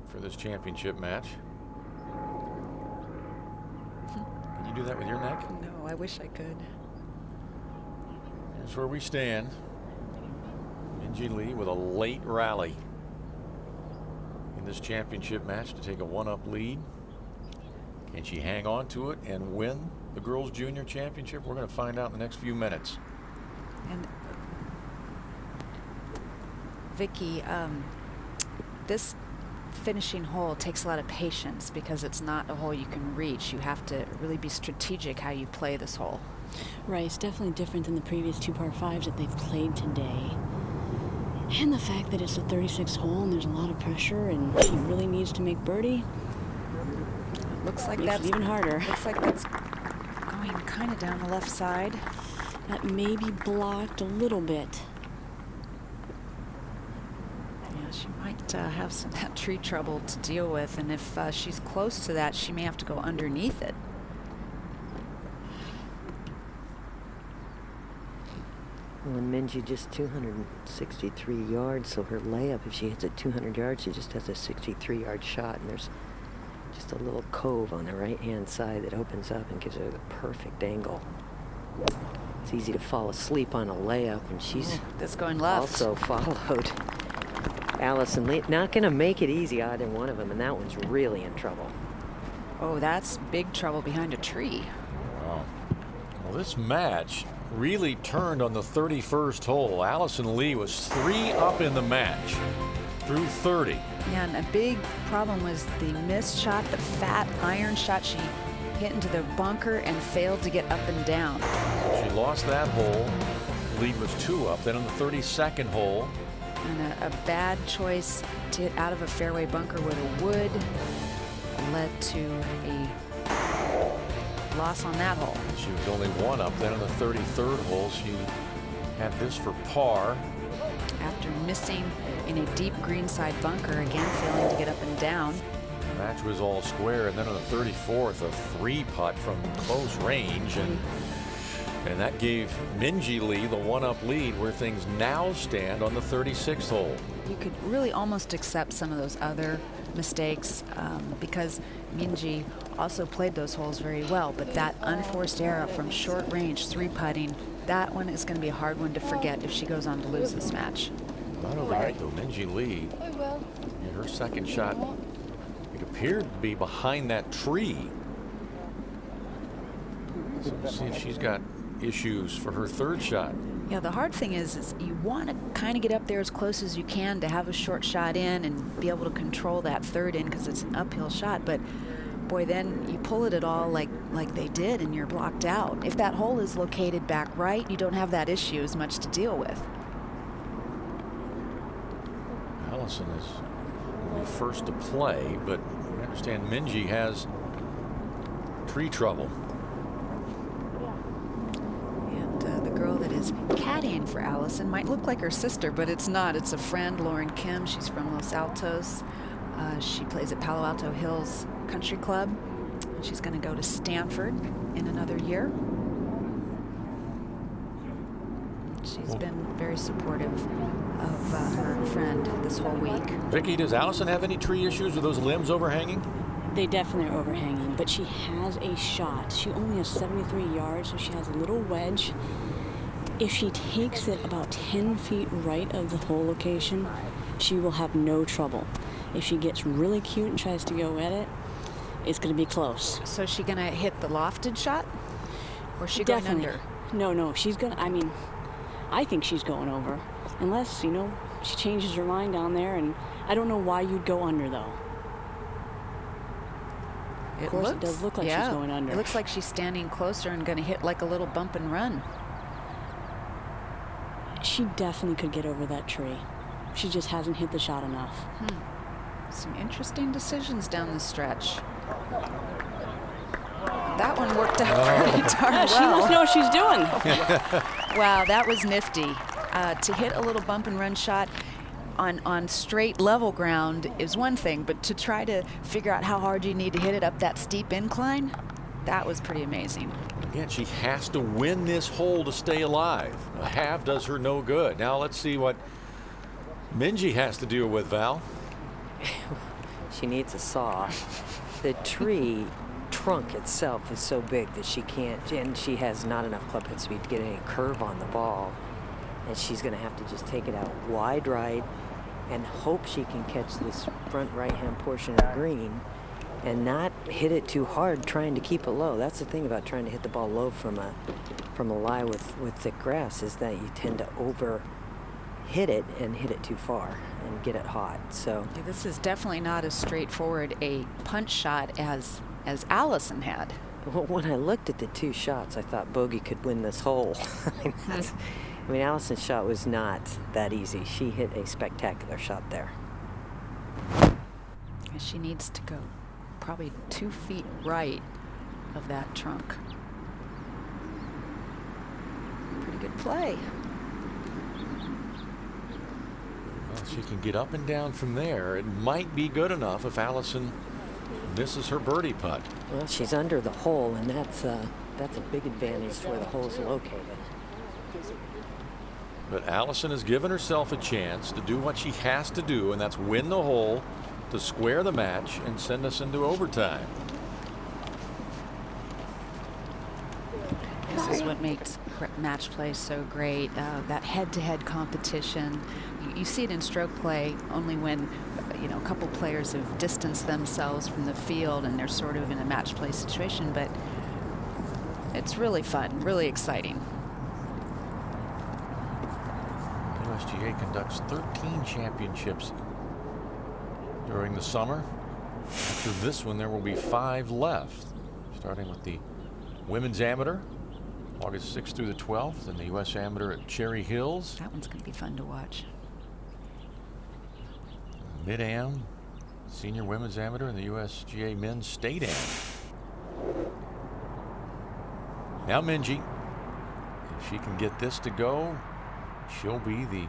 for this championship match. Can you do that with your neck? No, I wish I could. Here's where we stand. Minjee Lee with a late rally in this championship match to take a 1-up lead. Can she hang on to it and win the Girls Junior Championship? We're going to find out in the next few minutes. And Vicki, this finishing hole takes a lot of patience because it's not a hole you can reach. You have to really be strategic how you play this hole. Right, it's definitely different than the previous 2 par 5s that they've played today. And the fact that it's a 36th hole and there's a lot of pressure and she really needs to make birdie. Looks like Makes that's it even harder. Looks like that's going kind of down the left side. That may be blocked a little bit. Yeah, she might have some that tree trouble to deal with, and if she's close to that, she may have to go underneath it. Well, and Minjee just 263 yards, so her layup, if she hits it 200 yards, she just has a 63-yard shot, and there's just a little cove on the right-hand side that opens up and gives her the perfect angle. It's easy to fall asleep on a layup, and she's that's going left. Also followed Allison Lee. Not going to make it easy, either one of them, and that one's really in trouble. Oh, that's big trouble behind a tree. Wow. Well, this match really turned on the 31st hole. Allison Lee was 3 up in the match through 30. Yeah, and a big problem was the missed shot, the fat iron shot. She hit into the bunker and failed to get up and down. She lost that hole. Lead was 2 up. Then on the 32nd hole. And a bad choice to hit out of a fairway bunker with a wood led to a loss on that hole. She was only 1 up. Then on the 33rd hole, she had this for par. After missing in a deep greenside bunker, again failing to get up and down. The match was all square, and then on the 34th, a 3-putt from close range, and that gave Minjee Lee the 1-up lead, where things now stand on the 36th hole. You could really almost accept some of those other mistakes because Minjee also played those holes very well, but that unforced error from short range 3-putting, that one is going to be a hard one to forget if she goes on to lose this match. Not overnight though, Minjee Lee, in her second shot, it appeared to be behind that tree. So we'll see if she's got issues for her third shot. Yeah, the hard thing is you want to kind of get up there as close as you can to have a short shot in and be able to control that third in because it's an uphill shot. But boy, then you pull it at all like they did and you're blocked out. If that hole is located back right, you don't have that issue as much to deal with. Allison is only first to play, but we understand Minjee has tree trouble. The girl that is caddying for Allison might look like her sister, but it's not. It's a friend, Lauren Kim. She's from Los Altos. She plays at Palo Alto Hills Country Club. She's going to go to Stanford in another year. She's been very supportive of her friend this whole week. Vicky, does Allison have any tree issues with those limbs overhanging? They definitely are overhanging, but she has a shot. She only has 73 yards, so she has a little wedge. If she takes it about 10 feet right of the hole location, she will have no trouble. If she gets really cute and tries to go at it, it's going to be close. So is she going to hit the lofted shot? Or is she going under? No, she's going to, I think she's going over. Unless, she changes her mind down there, and I don't know why you'd go under, though. Of course, it does look like she's going under. It looks like she's standing closer and going to hit like a little bump and run. She definitely could get over that tree. She just hasn't hit the shot enough. Some interesting decisions down the stretch. That one worked out pretty darn well. She must know what she's doing. Wow, that was nifty. To hit a little bump and run shot on straight level ground is one thing, but to try to figure out how hard you need to hit it up that steep incline, that was pretty amazing. Again, she has to win this hole to stay alive. A half does her no good. Now let's see what Minjee has to deal with, Val. She needs a saw. The tree trunk itself is so big that she can't, and she has not enough club head speed to get any curve on the ball. And she's going to have to just take it out wide right and hope she can catch this front right-hand portion of the green and not hit it too hard trying to keep it low. That's the thing about trying to hit the ball low from a lie with thick grass, is that you tend to over hit it and hit it too far and get it hot. So yeah, this is definitely not as straightforward a punch shot as Allison had. Well, when I looked at the two shots, I thought Bogey could win this hole. I mean, Allison's shot was not that easy. She hit a spectacular shot there. She needs to go probably 2 feet right of that trunk. Pretty good play. Well, she can get up and down from there. It might be good enough if Allison misses her birdie putt. Well, she's under the hole, and that's a big advantage to where the hole's located. But Allison has given herself a chance to do what she has to do, and that's win the hole to square the match and send us into overtime. This is what makes match play so great. That head-to-head competition. You see it in stroke play only when a couple players have distanced themselves from the field and they're sort of in a match play situation, but it's really fun, really exciting. USGA conducts 13 championships during the summer. After this one, there will be 5 left, starting with the Women's Amateur, August 6th through the 12th, and the U.S. Amateur at Cherry Hills. That one's going to be fun to watch. Mid-Am, Senior Women's Amateur, and the USGA Men's State Am. Now Minjee, if she can get this to go, she'll be the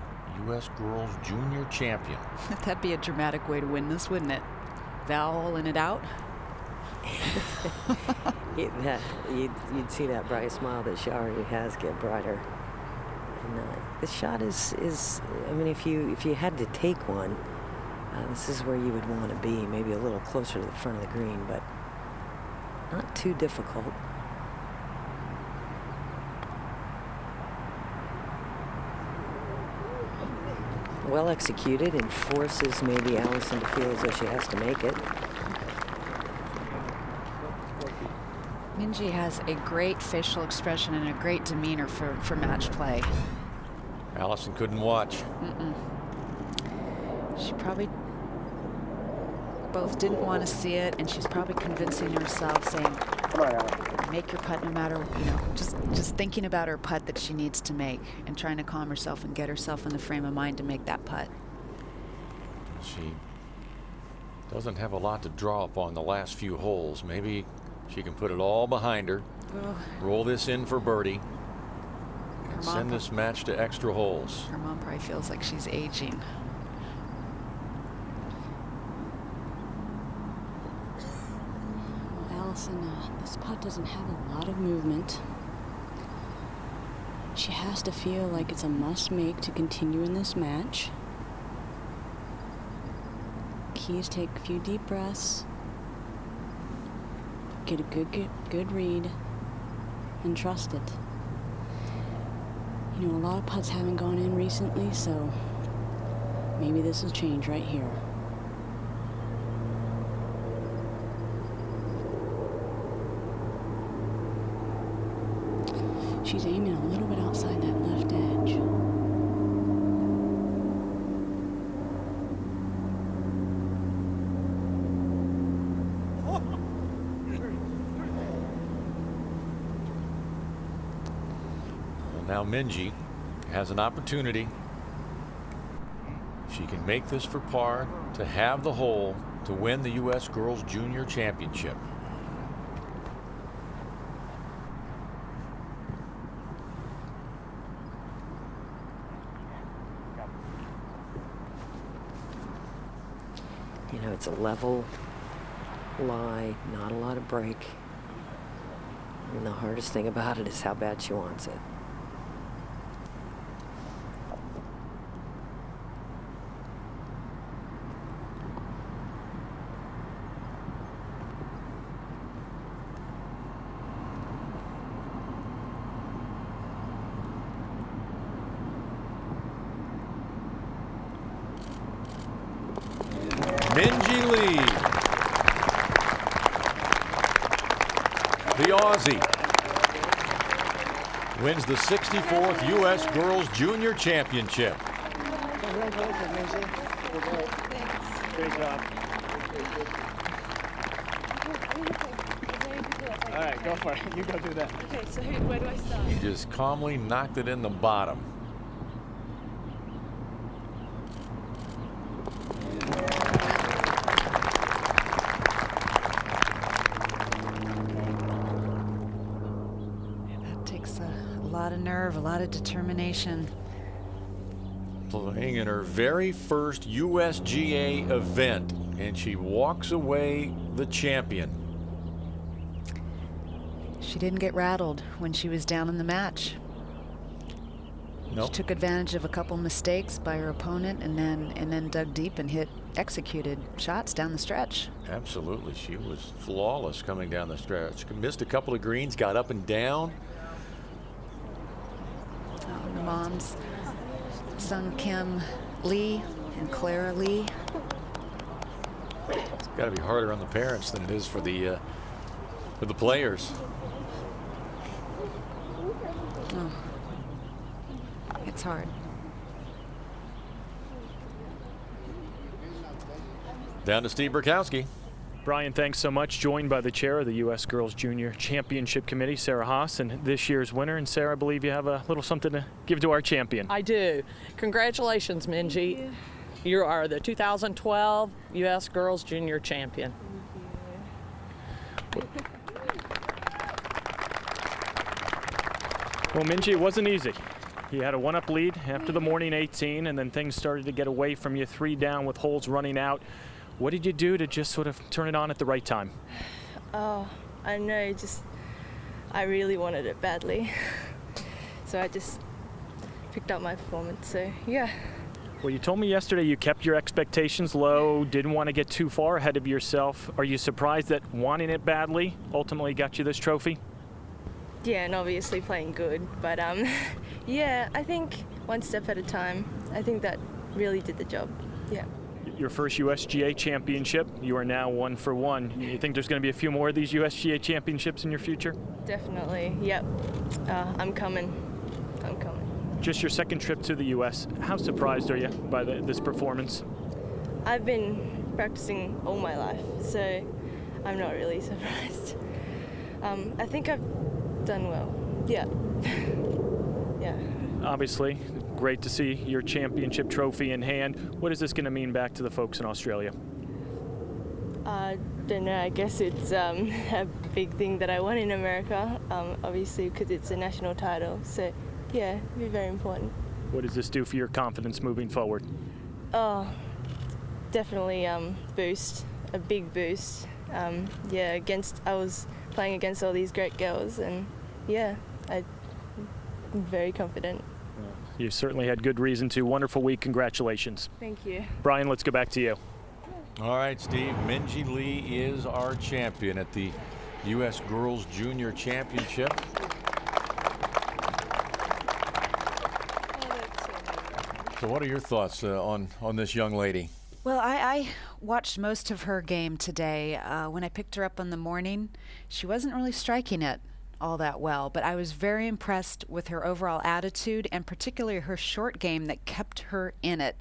U.S. Girls Junior Champion. That'd be a dramatic way to win this, wouldn't it? Vowing it out. You'd see that bright smile that she already has get brighter. And the shot is I mean, if you had to take one, this is where you would want to be, maybe a little closer to the front of the green, but not too difficult. Well executed and forces maybe Allison to feel as though she has to make it. Minjee has a great facial expression and a great demeanor for match play. Allison couldn't watch. She probably both didn't want to see it, and she's probably convincing herself, saying, make your putt no matter, just thinking about her putt that she needs to make and trying to calm herself and get herself in the frame of mind to make that putt. She doesn't have a lot to draw upon the last few holes. Maybe she can put it all behind her, roll this in for birdie, and send this match to extra holes. Her mom probably feels like she's aging. Allison, this putt doesn't have a lot of movement. She has to feel like it's a must-make to continue in this match. Key is take a few deep breaths, get a good read, and trust it. You know, a lot of putts haven't gone in recently, so maybe this will change right here. She's aiming a little bit outside that left edge. Well, now Minjee has an opportunity. She can make this for par to have the hole to win the U.S. Girls Junior Championship. You know, it's a level lie, not a lot of break. And the hardest thing about it is how bad she wants it. Minjee Lee, the Aussie, wins the 64th U.S. Girls Junior Championship. Congratulations, Minjee. Great job. All right, go for it. You go do that. Okay, so where do I start? He just calmly knocked it in the bottom. A lot of nerve, a lot of determination. Playing in her very first USGA event, and she walks away the champion. She didn't get rattled when she was down in the match. Nope. She took advantage of a couple mistakes by her opponent and then dug deep and executed shots down the stretch. Absolutely, she was flawless coming down the stretch. Missed a couple of greens, got up and down. Her moms, Sung Kim Lee and Clara Lee. It's got to be harder on the parents than it is for the players. Oh, it's hard. Down to Steve Burkowski. Brian, thanks so much. Joined by the chair of the U.S. Girls Junior Championship Committee, Sarah Haas, and this year's winner. And Sarah, I believe you have a little something to give to our champion. I do. Congratulations, Minjee. You are the 2012 U.S. Girls Junior Champion. Well, Minjee, it wasn't easy. You had a one-up lead after the morning 18, and then things started to get away from you, 3 down with holes running out. What did you do to just sort of turn it on at the right time? Oh, I don't know, I really wanted it badly. So I just picked up my performance, so yeah. Well, you told me yesterday you kept your expectations low, didn't want to get too far ahead of yourself. Are you surprised that wanting it badly ultimately got you this trophy? Yeah, and obviously playing good, but yeah, I think one step at a time. I think that really did the job, yeah. Your first USGA championship, you are now 1 for 1. You think there's going to be a few more of these USGA championships in your future? Definitely, yep. I'm coming. Just your second trip to the U.S. How surprised are you by this performance? I've been practicing all my life, so I'm not really surprised. I think I've done well, yeah. Yeah. Obviously, great to see your championship trophy in hand. What is this going to mean back to the folks in Australia? I don't know, I guess it's a big thing that I won in America, obviously because it's a national title, so yeah, it'd be very important. What does this do for your confidence moving forward? Oh, definitely boost, a big boost. Yeah, I was playing against all these great girls, and yeah, I'm very confident. You certainly had good reason to. Wonderful week. Congratulations. Thank you. Brian, let's go back to you. All right, Steve. Minjee Lee is our champion at the U.S. Girls Junior Championship. So what are your thoughts on this young lady? Well, I watched most of her game today. When I picked her up in the morning, she wasn't really striking it all that well, but I was very impressed with her overall attitude and particularly her short game that kept her in it.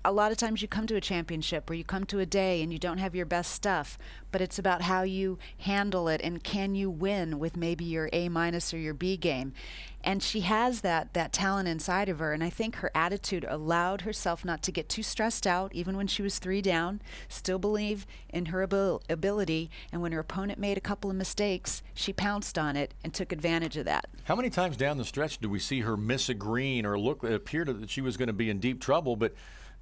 A lot of times you come to a championship or you come to a day and you don't have your best stuff, but it's about how you handle it and can you win with maybe your A- or your B game. And she has that talent inside of her, and I think her attitude allowed herself not to get too stressed out, even when she was 3 down, still believe in her ability, and when her opponent made a couple of mistakes, she pounced on it and took advantage of that. How many times down the stretch do we see her miss a green or it appeared that she was going to be in deep trouble, but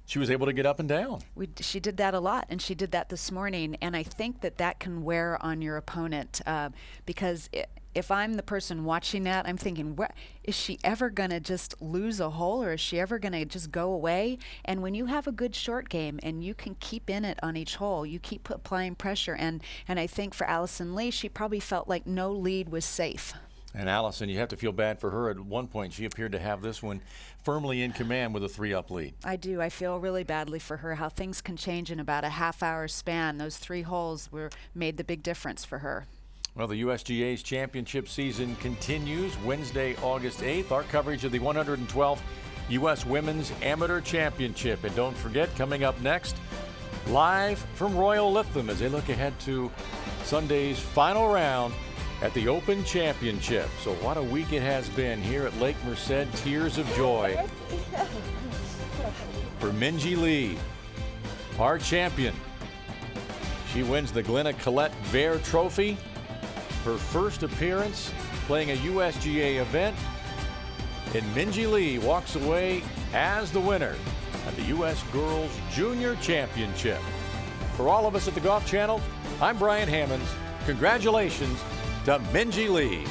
she was able to get up and down? She did that a lot, and she did that this morning, and I think that can wear on your opponent because if I'm the person watching that, I'm thinking, is she ever going to just lose a hole, or is she ever going to just go away? And when you have a good short game and you can keep in it on each hole, you keep applying pressure, and I think for Allison Lee, she probably felt like no lead was safe. And Allison, you have to feel bad for her. At one point, she appeared to have this one firmly in command with a 3-up lead. I do. I feel really badly for her, how things can change in about a half-hour span. Those 3 holes made the big difference for her. Well, the USGA's championship season continues Wednesday, August 8th. Our coverage of the 112th U.S. Women's Amateur Championship. And don't forget, coming up next, live from Royal Lytham as they look ahead to Sunday's final round at the Open Championship. So what a week it has been here at Lake Merced. Tears of joy for Minjee Lee, our champion. She wins the Glenna Collette Vare Trophy, her first appearance playing a USGA event, and Minjee Lee walks away as the winner at the U.S. Girls Junior Championship. For all of us at the Golf Channel, I'm Brian Hammonds. Congratulations to Minjee Lee.